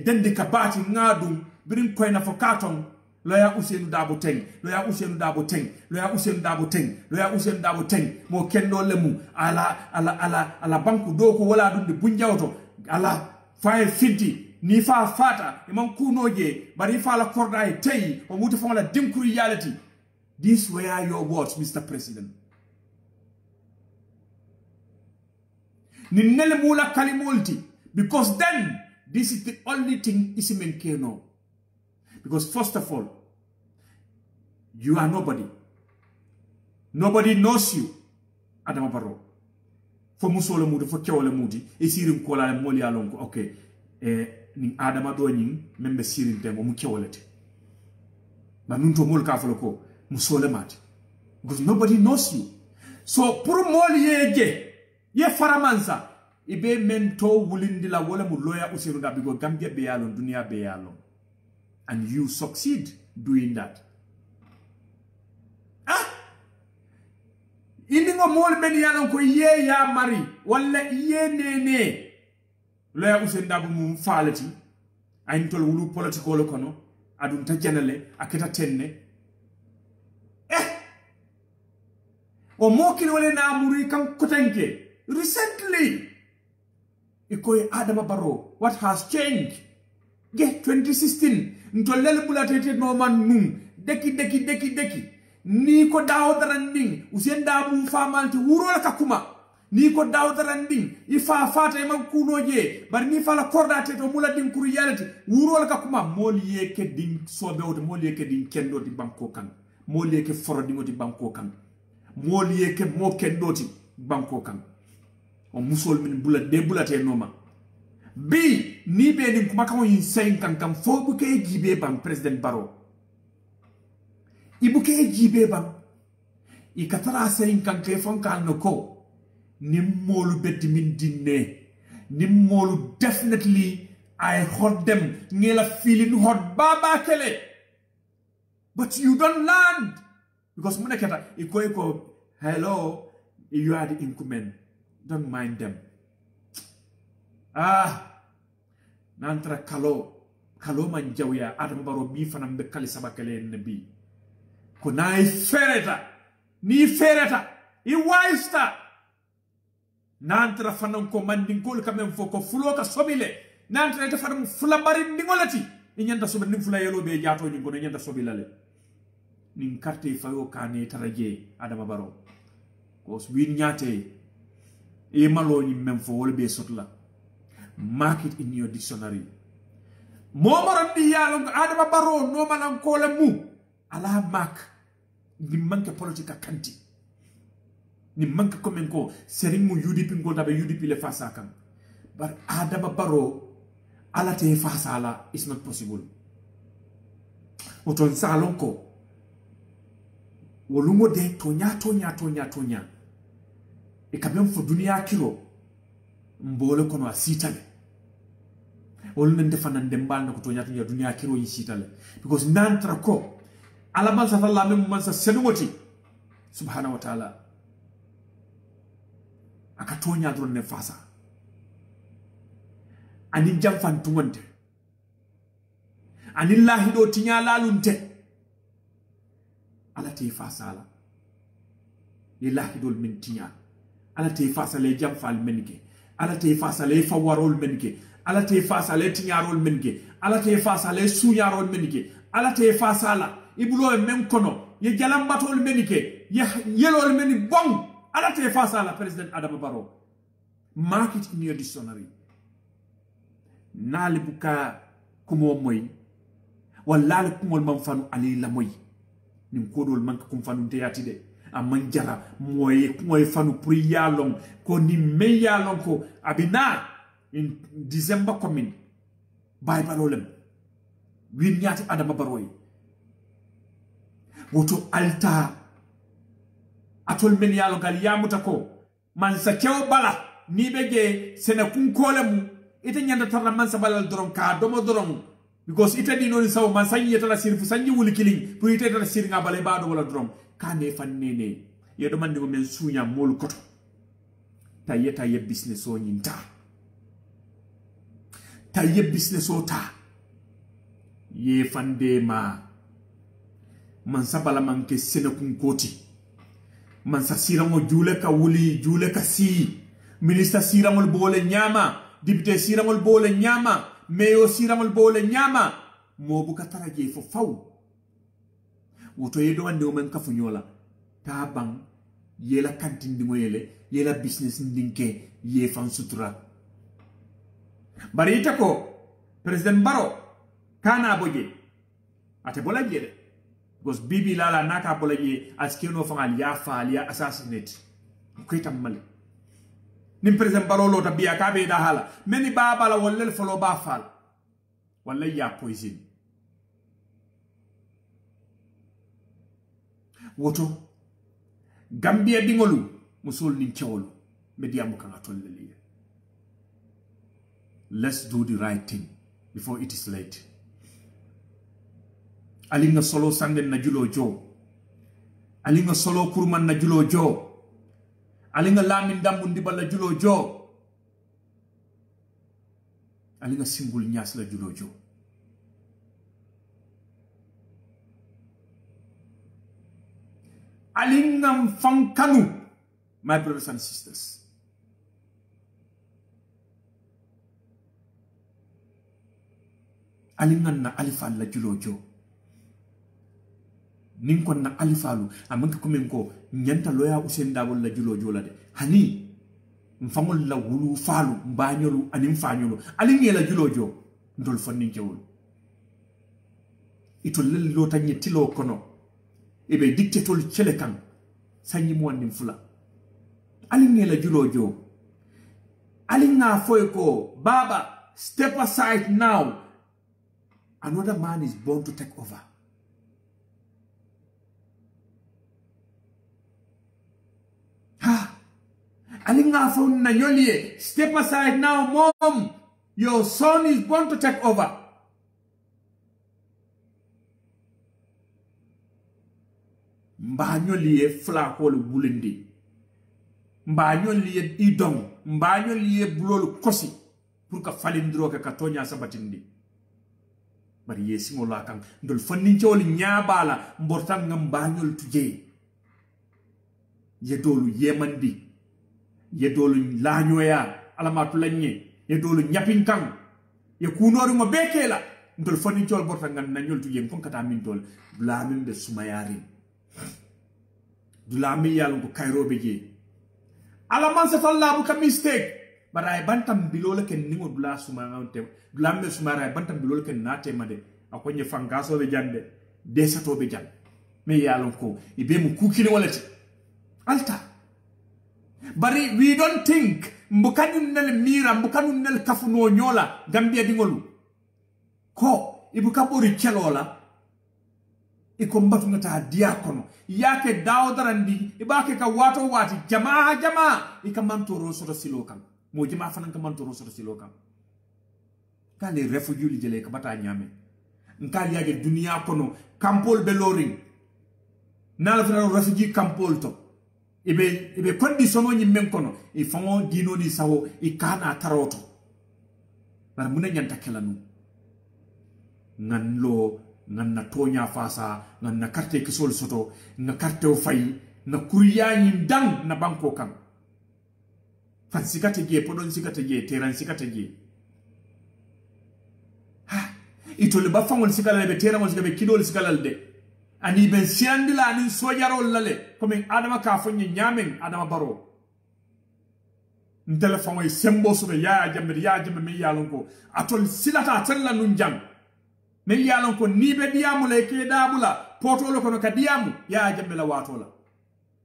dende kabati ngadum bring koina for carton Lawyer Usenu Dabo Teng, Lawyer Usenu Dabo Teng, Lawyer Usenu Dabo Teng, Lawyer Usenu Dabo Teng, mo kendo lemu, ala banku doko wala dundi bunjauto, ala 550, ni fa fata, imam kunoje, but if ala korda tei, or mutu la dimku reality. These were your words, Mr. President. Ninele mula kalimulti, because then, this is the only thing Isimen Keno. Because first of all, you are nobody. Nobody knows you. Adama Barrow. For musole mudi, for kewole mudi, e sirim kola le moli alonko. Okay. Ning Adama do ning membe sirim tengo mu kewolete. Ma nunto mol ka foloko musole mati. Because nobody knows you. So pour moli ye faramansa ibe mento wulindila wala mu loya usiru da bigo Gambia be yalon dunia be yalon. And you succeed doing that. Indingo mol men yalon ko ye ya mari wala ye nene loya usenda bu mum falati ay tol wulu political kono adun tajanale aketa tenne o mokil wala na muri kam kotenke recently ikoy Adama Barrow what has changed 2016 ntolele bulatete no man num deki ni ko dawdaranding usenda bu famalti wurola kakuma ni ko dawdaranding ifa fata e man kunoje bar ni fala kordate to muladin kuru yalati wurola kakuma moliye ke din sobewde moliye ke din kendo di banko kan moliye ke forodingo di banko kan moliye ke mo kendo di banko kan o musol min bulate noma bi ni be din kuma kan yin sayin kan fo bu ke jibe ban president Barrow ibu ke jibe ban I katara sayin kan ke fon kan no ko Nimmolu beddi min dinne. Nimmolu definitely I hurt them. Ngela feeling hurt baba kele. But you don't learn. Because muneketa iko hello, you are the incumbent. Don't mind them. Nantra kalo manjawya Adama Barrow mi fanam be kali sabakele nabi. Ko na ni fereta I waista nantra fanan ko mandingol kamem foko fulo ka sobile nantra te fanam fula bari ndingolati ni nyanda sobe ndim fula yelo be jaato ni gono nyanda sobilale nin carte fayo kane taraje Adama Barrow ko win nyate e malo ni mem fo wol be sotla mark it in your dictionary momoran di yalo Adama Barrow no manan ko la mu ala mark ni manke politika kanti ni manke komen ko serimu UDP ngol dabe UDP le fasa kan but Adama Barrow ala te fasa ala is not possible oton salon ko wolumo de tonya e kabem fo dunia kiro mbole kono asitale wolu nende fanan dembal na ko tonya dunia kiro yi sitale because nantra ko ala man sa Allah mem man sa senumoti subhanahu wa ta'ala akatonya dron ne fasa ani jamfan tumonte ani lahido tinya lalunte ala te fasa ala lillahi dol min tinya ala te fasa le jamfal menke ala te fasa le fawarol menke ala te fasa le tinyarol menke ala te fasa le suyarol menke ala te fasa ala ibulo men kono ye jalambatol menike ye yelol meni bon ala te fasa ala president Adama Barrow mark it in your dictionary nali buka kumo moy wala kumol man fanu ali la moy nim kodol man kum fanu te yati de amman jara moy fanu pour yalong ko ni me yalong ko abina in December coming bay balolem win nyati Adama Barrow woto alta atol men yalo gal yamuta ko man sa kew bala ni beje sena kun kolemu ite nyanda tarna man sa balal doron ka domo doron because ite di non saw man sanyi tala sirfu sanyi wuli kiling pour ite tala sirnga balay baado wala doron kane fan nene ye do man de men sunya mol koto taye business o nyinta taye business o ta ye fande ma man sabala man ke sene kun koti man sa siramo jule ka wuli jule ka si ministre siramol bole nyama député siramol bole nyama mayo siramol bole nyama mo bu ka taraje fo faw woto yedo wande o men ka fu nyola ta bang yela kantin dimo yela business ndinke ye fan sutura bari ita ko president Barrow kana boje ate bola jede because bibi lala naka bolaje askeno fangal ya faal ya assassinate ko itam male nim president Barrow lo tabiya ka be da hala meni baba la wallel folo ba faal walla ya poison woto Gambia dingolu musul nin cewolu mediamu kan atolle li let's do the right thing before it is late alinga solo sangen na julo jo alinga solo kurman na julo jo alinga lamin dambu ndibal la julo jo alinga simbul nyas la julo jo alinga fankanu my brothers and sisters alinga na alifa la julo jo nin kon na alifalu amanka komen ko nyanta loya Usain Darboe la julo jola de hani mfamol la wulu falu mbanyolu anim fanyolu alinge la julo jo ndol fannin kewol ito lel lota nyetilo kono ebe dictatol chele kan sanyi mo wandim fula alinge la julo jo alinga foy ko baba step aside now another man is born to take over Alinga phone na nyoliye. Step aside now, mom. Your son is born to take over. Mba nyoliye flakol bulindi. Mba nyoliye idong. Mba nyoliye bulol kosi. Pour ka falindro ka katonya sabatindi. Bari yesi ngola kan ndol fanninchol nyaabala mbortam ngam bañol tuje yedolu yemandi yedolu lañoya alamatu lañe yedolu nyapin kan ye kunori mo bekela ndol fanninchol bortam ngam nañol tuje kon kata min tol dulamin de sumayari dulamin yalla ko kayrobe je alaman sa fallabu ka mistake baray bantam bilola ken ningo dula suma ngawte dulamme sumara bantam bilola ken nate made akonye fangaso be jande desato be jande me yalon ko ibe mu kukini walati alta bari we don't think mbukanu nel mira mbukanu nel kafuno nyola gambia dingolu ko ibuka bori kelola iko mbatu ngata diakono yake dawdarandi ibake ka wato wati jamaa ika mantoro soto silokan mo jama fanan ka mantoro soto silokan kale refugee li jele ka bata nyame nkali yage dunia kono kampol be loring nala fana refugee kampol to ibe condition ni men kono e fango dino ni sawo e kana taroto bar mun nyanta kelanu nganlo nganna tonya fasa nganna carte ke sol soto na carte o fay na kuryani dang na banko kan fan sikate je podon sikate je teran sikate je itole ba fangol sikala be teran mo sikabe kidol sikalal de ani ben siandila ani sojarol lale comme adama ka fonye nyamen adama baro ndele fangoy sembo so ya jambe me yalon ko atol silata tella nun jang me yalon ko nibe diamu le ke dabula potolo kono ka diamu ya jambe la watola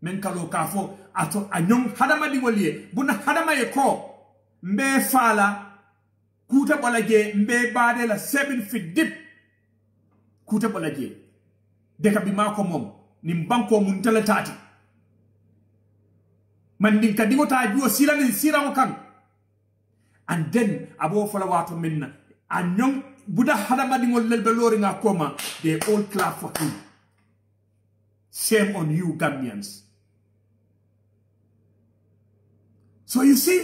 men kalo ka fo ato anyong hadama di woliye buna hadama e ko mbe fala kuta balaje mbe bade la 7 feet deep kuta balaje deka bi mako mom ni banko mun talatati man din ka dingo ta juo silani sirawo kan and then abo fala wato minna anyong buda hadama di ngol lelbe lori nga koma they all clap for him. Shame on you Gambians. So you see,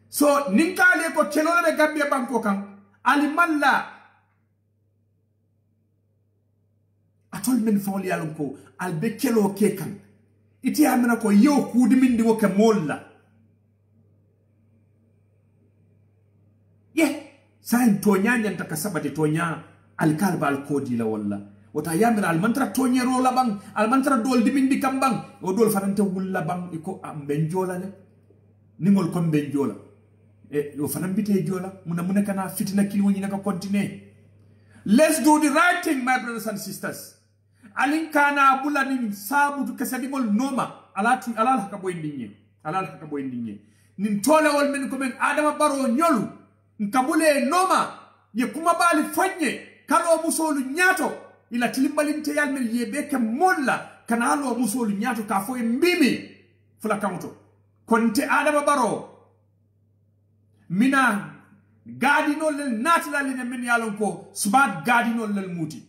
so ninkale ko chelola de Gambia banko kan alimalla atol men fon yalon ko albe chelo ke kan iti amena ko yo kudi min di woke molla sain tonya nyanta kasabati tonya alkalba alkodi la walla wata yamira almantra tonya rola bang almantra dol dimindi kambang o dol farante wulla bang iko ambenjola le ningol ko benjola e o fanam bite jola muna kana fitina kilwoni naka continue. Let's do the right thing, my brothers and sisters. Alin kana bulani sabu to kasadimol noma alatu alal hakabo indinye nin tole wol men ko men adama baro nyolu nkabule noma ye kuma bali fanye kalo musolu nyato ila tilimbalinte yalmel yebeke molla kanalo musolu nyato ka fo mbimi fula kamuto konte adama baro mina gadi no lel natala lene men yalon ko smart gadi no lel muti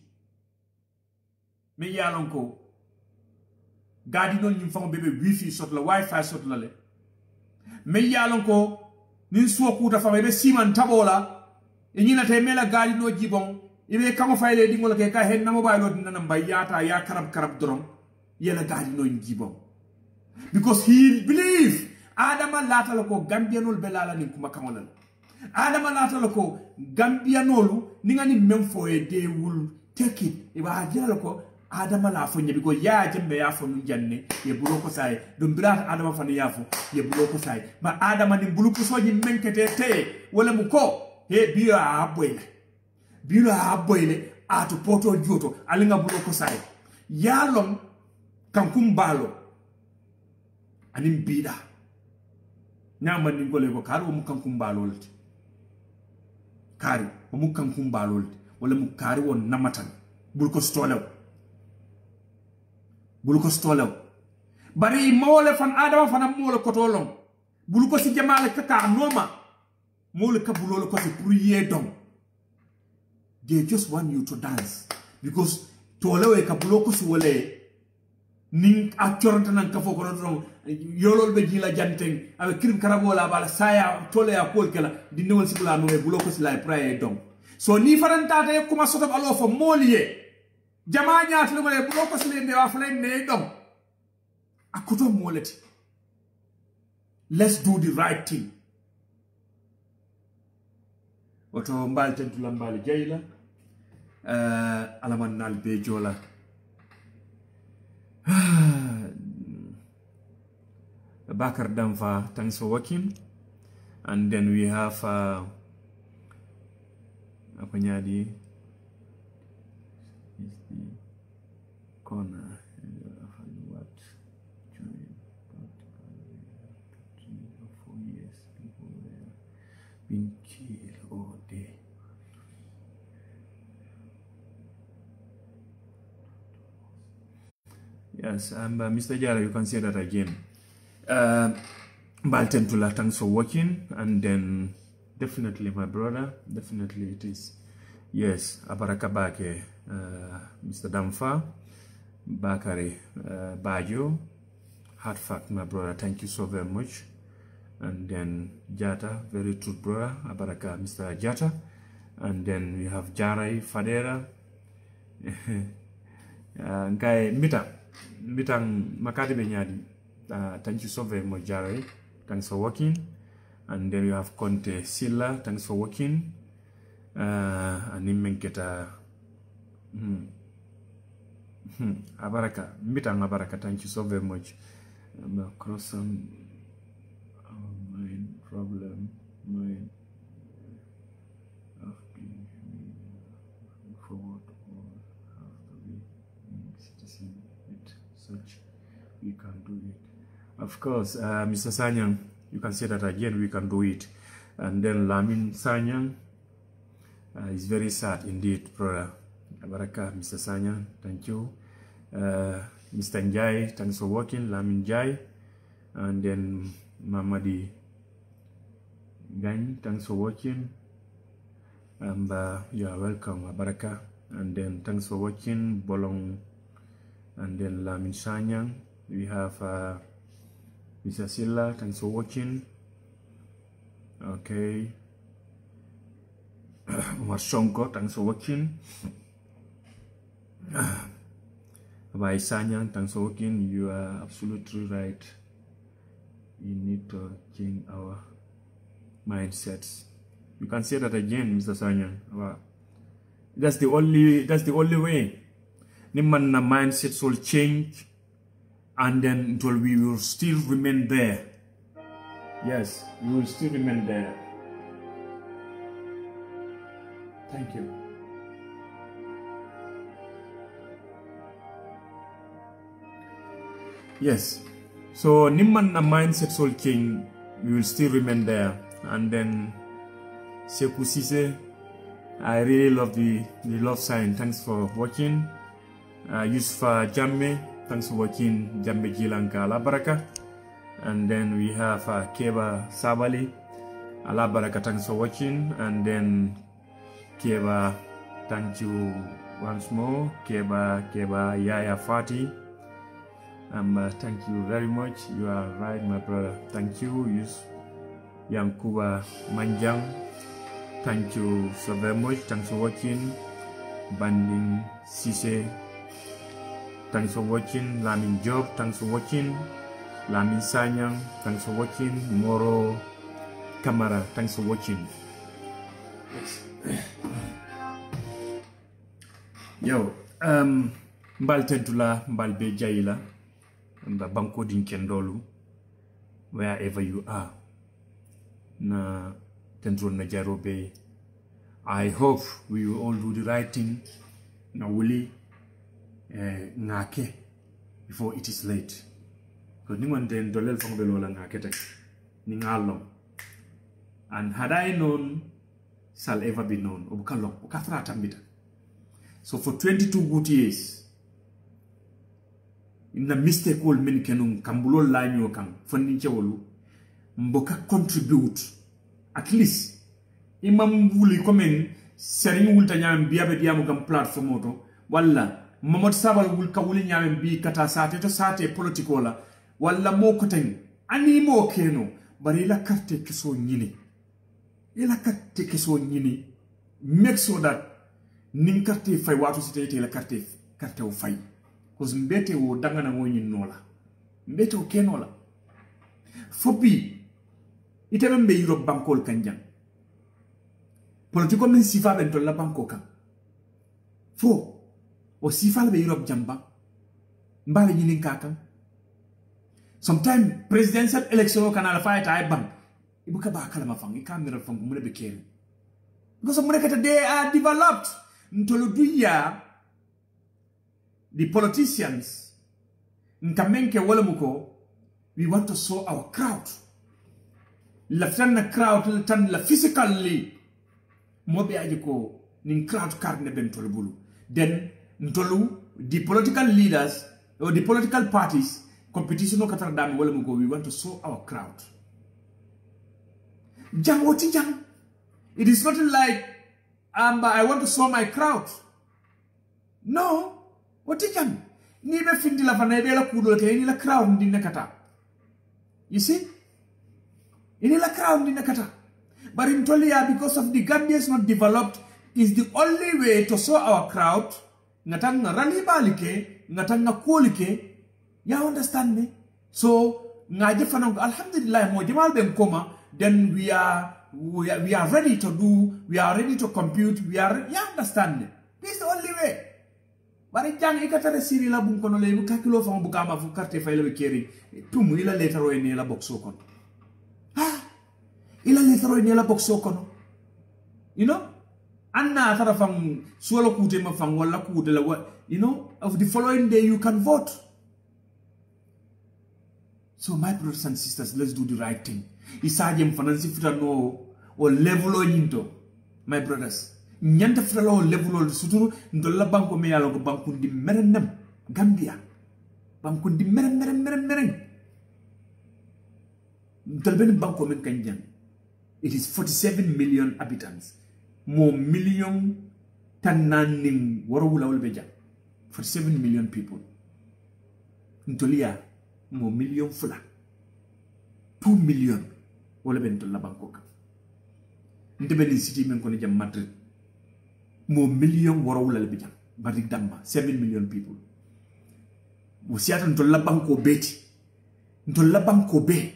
men yalon ko gadi no nyim famo bebe wifi sot la wifi sot la le men yalon ko nin suwa kuta fama be siman tabola e nyina te mela gadi no jibon ibe kamo fayle dingol ke ka hen namo baylo dinana mbayata ya karab dron yela gadi no jibon because he believe adama latala ko gambianol belala ni kuma kamolal adama latala ko gambianolu ningani memfo e de wul take it e ba jala ko adama la fo nyabi ko ya jembe ya fo nun janne ye bulo ko say dum birat adama fa ya fo ye bulo ko say ma adama ni bulu ko soji menkete te wala mu ko he biya aboyle atu poto joto alinga bulo ko say yalom kankum balo anim bida nyama ni ngole ko kari mu kankum balo lati kari mu kankum balo lati wala mu kari won namatan bul ko stolew bari mawle fan adama fana mole kotolong bulu ko si jamale kaka noma mole kabulolo ko si pour yedom. They just want you to dance because tolewe kabulo ko si wole ning aktoranta nan kafo ko don yolol be jila janteng avec krim karabola bala saya tole ya kol kala dinewol si bula no e bulo ko si lay praye dom. So ni faranta ta kuma soto alo fo moliye jama nyaat lu ngale bulo ko si le wa fale ne dom akuto moleti. Let's do the right thing. Oto mbal tentula mbal jayla alaman nal be jola Bakar Damfa, thanks for working. And then we have Apanyadi is the corner what 4 years people were being killed all day. Yes, and Mr. Jara, you can say that again. Baltentula, thanks for watching. And then definitely my brother, definitely it is. Yes, Abarakabake, Mr. Damfa, Bakari, Bajo, hard fact, my brother, thank you so very much. And then Jata, very true brother, Abaraka, Mr. Jata. And then we have Jarai, Fadera, Ngai Mitang Makati Benyadi. Thank you so very much, Jarai. Thanks for working. And then you have Conte Silla. Thanks for working. And Nimenketa Abaraka. Mitang Abaraka. Thank you so very much. Cross some mind problem. Mind of being forward or have to be citizen with such we can do it. Of course, Mr. Sanyang, you can say that again, we can do it. And then Lamin Sanyang is very sad indeed, brother. Baraka, Mr. Sanyang, thank you. Mr. Njai, thanks for working. Lamin Njai. And then Mamadi Gang, thanks for working. And you are welcome, Baraka. And then thanks for watching, Bolong. And then Lamin Sanyang. We have Mr. Silla, thanks for watching. Okay. Umar Sonko, thanks for watching. Bai Sanyang, thanks for watching. You are absolutely right. We need to change our mindsets. You can say that again, Mr. Sanyang. That's the only way. Niman na mindsets will change. And then we will still remain there. Yes, we will still remain there. Thank you. Yes. So Nimman na mindset will change, we will still remain there. And then Sekou Sise, I really love the love sign. Thanks for watching. Yusufa Jamme, thanks for watching. Jambe Jilanka Alabaraka. And then we have Keba Sabali Alabaraka, thanks for watching. And then Keba, thank you once more. Keba Yaya Fati. Thank you very much. You are right, my brother. Thank you, Yankuba Manjang. Thank you so very much. Thanks for watching. Banding Sise, thanks for watching. Lamin Job, thanks for watching. Lamin Sanyang, thanks for watching. Moro Kamara, thanks for watching. Yo, mbal tentula mbal be jaila mba banko din kendolu wherever you are na tentron na jarobe. I hope we will all do the right thing na wuli ngake before it is late. Because ningon den dolel fong belola ngake tek ni ngalong. And had I known shall ever be known. Obukalong ukafra tambita. So for 22 good years, na mistake wol men kenum kambulol la nyo kam fonni cewolu mboka contribute at least imam wuli komen serigne wulta nyam biabe diamu kam platform auto walla Mamad Sabal wul ka wuli nyam bi kata sate to sate politiko la walla mo ko tan ani mo keno bari la carte kiso nyini ila carte kiso nyini make sure that nin carte fay watu site la carte o fay cause mbete wo danga na ngoni nola mbete o kenola fopi itebe mbe Europe bankol kanjang politiko men sifa ben to la banko kan fo o sifa be Europe jamba mbale nyini kakan sometimes presidential election kana la fight ay bang ibuka ba kala mafang ikamira fang mune be kene because mune kata they are developed ntolo duya the politicians nkamenke wala muko we want to show our crowd la tanna crowd tan la physically mobe ajiko nin crowd card ne ben tolo bulu then ntolu the political leaders or the political parties competition no katara dami wala muko we want to show our crowd jang woti jang it is not like I want to show my crowd no woti jang ni be findi la fana be la kudo ke ni la crowd ndi nakata you see ini la crowd ndi nakata but in Tolia because of the Gambia is not developed is the only way to show our crowd ngatanga rali balike ngatanga kolike you understand me so ngaje fana alhamdulillah mo jamal ben koma then we are ready to do we are ready to compute you understand me this is the only way bari jang ikatare siri la bun kono le ka kilo fa bu kama fu carte fay le keri tumu ila letaro ni la boxo kon ila letaro ni la boxo kon you know anna tara fam solo kute ma fam wala kute la you know of the following day you can vote. So my brothers and sisters, let's do the right thing. Isajem fanansi fita no o level o nyinto. My brothers, nyanta fita lo level o suturu ndola banko me yalo banko di merenem Gambia. Banko di mereng. Ndolben banko men kanjang. It is 47 million inhabitants. More million tananing warawula ulbeja. 47 million people. Ntolia mo million fula 2 million wala ben to la banko ndebe ni city men ko ni jam Madrid mo million warawula le bijam barik damma 7 million people wo siata to la banko beti to la banko be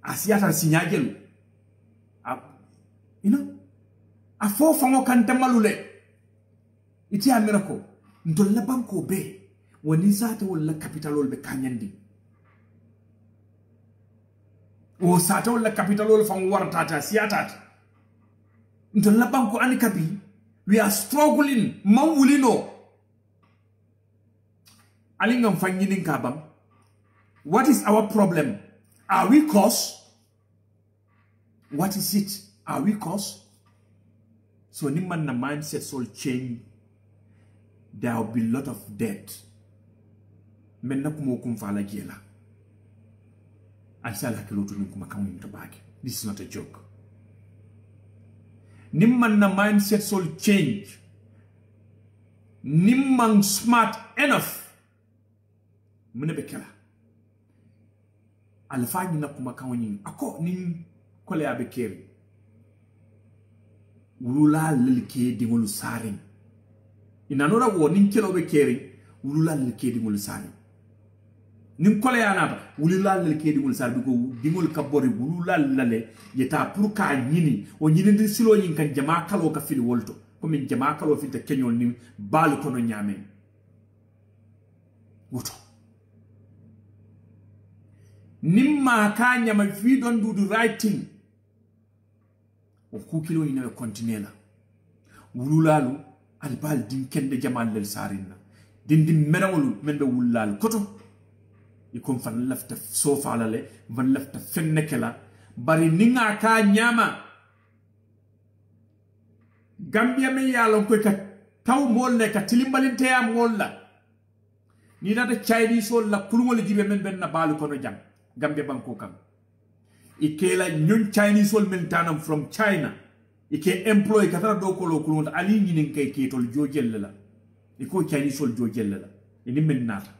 asiata sinyagelu you know a fo fango kan tamalule iti amira ko to la banko be woni sata wala capital be kanyandi o sata wala capital wala fam wartata siatata nto la banko anikabi we are struggling mawulino alingam fanginin kabam what is our problem are we cause what is it are we cause so niman na mindset soul change there will be a lot of death men nakumo kumfala gela this is not a joke. Nimman na mindset soul change. Nimman smart enough. Mune bekela. Alfani na kumakawin. Ako nin kole abekeri. Ulula lilike dingulu sarin. In another word, nin kelo bekeri. Ulula lilike dingulu sarin. Nim kole anaba wulula le kedi mul sarbi ko dimul kabori wulula lale yeta pour ka nyini o nyini ndi silo nyin kan jama kalo ka fili wolto ko min jama kalo fil ta kenyol ni bal ko no nyame woto nimma ka nyama fi don do the right thing o ku kilo ni na continue la wululalu al bal din kende jamal lel sarinna din menawul mende wulal koto ikum fan lafta sofa lale van lafta fennekela bari ninga ka nyama Gambia me yalon ko ka taw mol ne ka tilimbalinte am molla ni nata Chinese sol la kulungol jibe men ben na balu kono jang Gambia banko kam ikela ñun Chinese sol men tanam from China ike employ katara do ko lo kulunta ali ñinin kay ketol jojel la iko Chinese sol jojel la ini men nata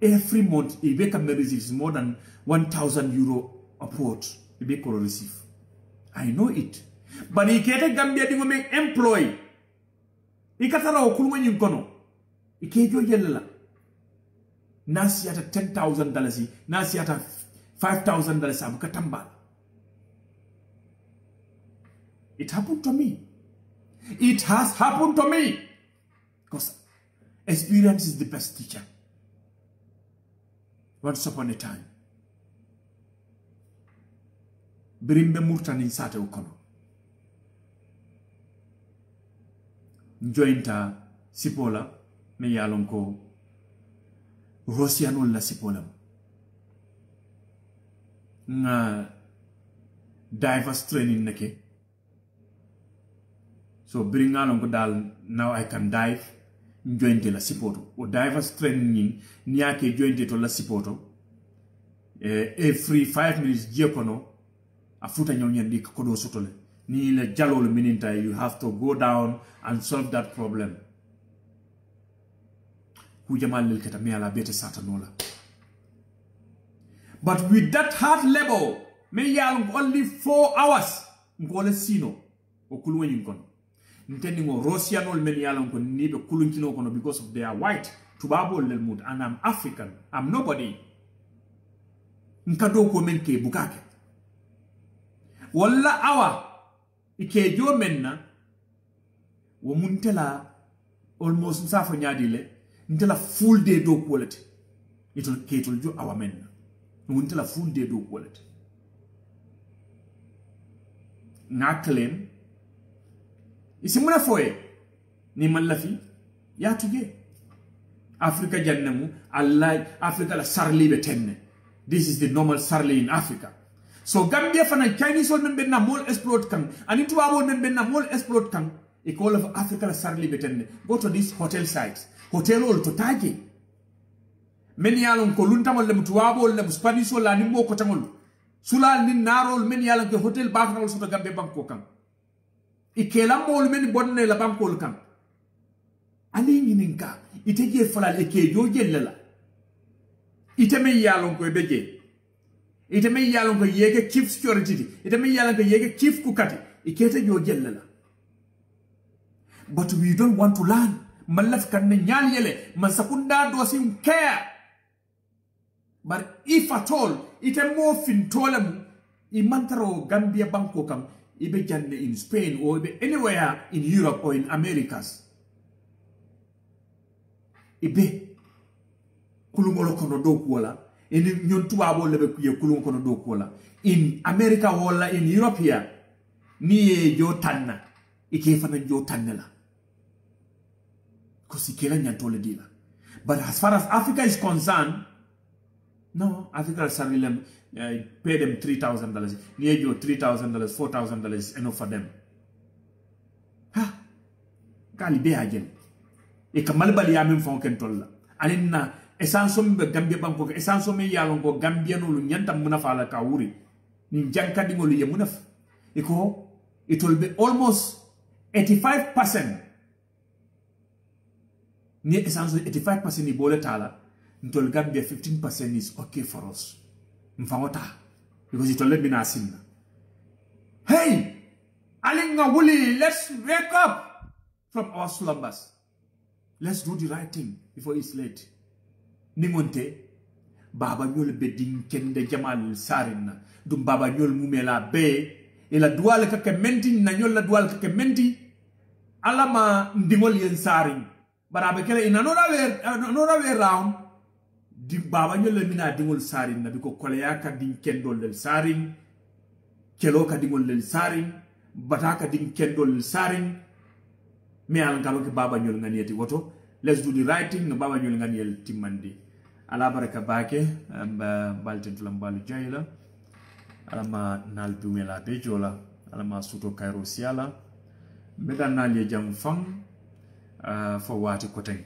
every month ibe kam receives more than 1,000 euro upward ibe ko receive. I know it, but ikete Gambia dingo men employ ikatara o kulungo ñin kono ike jojel la nasi ata $10,000 nasi ata $5,000 abu katamba. It happened to me. It has happened to me. Because experience is the best teacher. Once upon a time, Birimbe Murtani sate ukono. Njointa sipola me yalonko Rosianol la sipolam. Nga diverse training neke. So bring along dal now I can dive jointe la sipoto. O diverse training niake jointe to la sipoto. Every 5 minutes jekono afuta nyonyandi kodo sotole. Ni le jalol mininta you have to go down and solve that problem. Hujamal lil keta me ala bete satanola. But with that hard labor, me yal only 4 hours ngole sino o kulwen kono. Intending o Rosianol men yal ko ni be kulunkino kono because of they are white tubabo lel mud and I'm African. I'm nobody. Nkado ko men ke bukake. Walla awa ike jo menna wo muntela almost safo nyadile ntela full day do quality. Itol ketol jo awa menna. Muntela full day do quality. Naklen isimuna foye ni malafi ya tuge Africa jannamu Allah Africa la sarli betenne. This is the normal sarli in Africa. So Gambia fana Chinese all men na mol explode kan ani tuwabo men na mol explode kan e call of Africa la sarli betenne. Go to these hotel sites. Hotel all to taji. Men yalon ko luntamol le tuwabo le Spanish wala ni mo ko tangol. Sulal ni narol men yalon ko hotel baknol soto Gambia banko kan. Ikela mol men bonne la bankol kan. Ali nyininka iteje fala eke joje lela. Iteme yalon ko beje. Iteme yalon ko yege chief security. Iteme yalon ko yege chief kukati. Ikete joje lela. But we don't want to learn. Malaf kan nyal yele man sakunda dosim care. But if at all ite mo fin tolem imantaro Gambia banko kam ibe janne in Spain or ibe anywhere in Europe or in Americas. Ibe kulungolo kono do kuola in nyon tuwabo lebe kuye kulungo kono do kuola in America wala in Europe here ni jo tanna ike fana jo tannela kosi kela nyantole dila. But as far as Africa is concerned, no, Africa salary pay them $3,000. Near you $3,000, $4,000 is enough for them. Ha, kali be again. E kamal bali amin fonken tolla. Alina esansom be Gambia banko esansom me yalongo Gambia no lu nyanta munafa la kawuri. Ni janka dingo lu munaf. Iko it will be almost 85%. Ni esansom 85% ni bole tala. Ntol Gambia 15% is okay for us. Mfangota. Because it will let me na sinna. Hey! Alinga wuli, let's wake up from our slumbers. Let's do the right thing before it's late. Ningonte, Baba nyol bedin kende jamal sarin. Dum Baba nyol mumela be. Ila dual kake menti, na nyol la dual kake menti. Alama ndingol yen sarin. But abekele in another way around, di Baba nyol mina dingol sarin na biko kolea ka din kendol del sarin. Kelo ka dingol del sarin. Bataka din kendol sarin. Me alangalo ke Baba nyol nganieti woto. Let's do the right thing. No Baba nyol nganiel timandi. Ala baraka bake amba balten tulambalu jaila. Alama nalbumela bejola. Alama suto kairo siala. Meda nalye jam fang for wati koteng.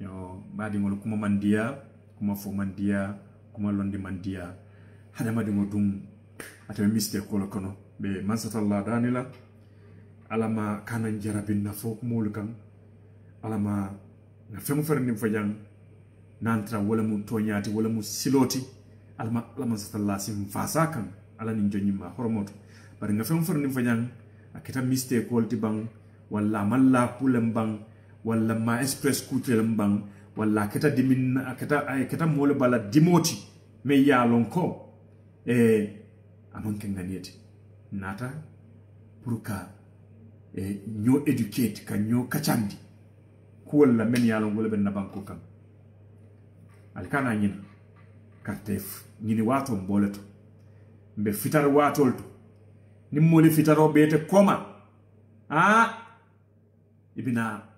Yo badi ngol kuma mandiya kuma fo mandiya kuma londi mandiya hada madi ngodum ata mistake ko kono be mansatalla danila alama kanan jarabin na fo kuma kan alama na femu ferni fajang nantra wala mu tonyati wala mu siloti alama satalla sim fasa kan ala ni jonyima hormoto bari nga femu ferni fajang akita mistake ko bang wala malla kulam bang wala ma express kutelem bang wala keta dimin keta mole bala dimoti me yalon ko amon ken ganeti nata pour ka ño educate ka ño kacandi ku wala men yalon wala ben nabanko kam alkana ñina kartef ñini wato mboleto mbe fitar watol to nim mole fitaro bete koma ibina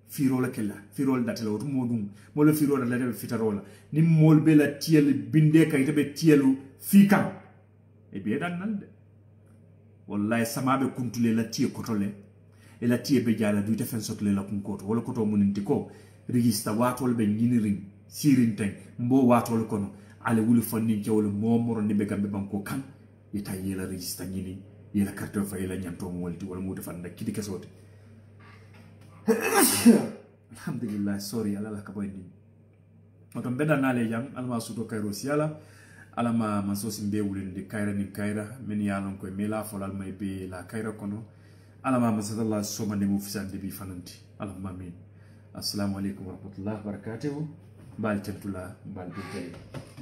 firola kella firol datela wotu modum molo firola la fitarola nim mol be la tiel binde kay be tielu fikam e be dan nande wallahi samabe kuntule la tie kotole e la tie be jala du defen sotle la kun koto wala koto muninti ko register watol be nyinirin sirin ten mbo watol kono ale wulu fonni jawlo momoro ni be gambe banko kan ita yela register nyini yela carte fa yela nyanto molti wala mu defan da kidi kesote alhamdulillah sorry ala la kaboy ni oto beda nale jang alma suto kayro siala alama mansosi mbe wulinde kayra ni kayra men yalon ko mela folal may be la kayra kono alama masallallahu somande mu fisande bi fananti allahumma amin assalamu alaikum warahmatullahi wabarakatuh bal tentula bal bi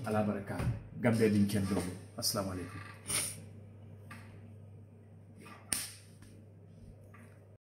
ala baraka gambe din kendo assalamu alaikum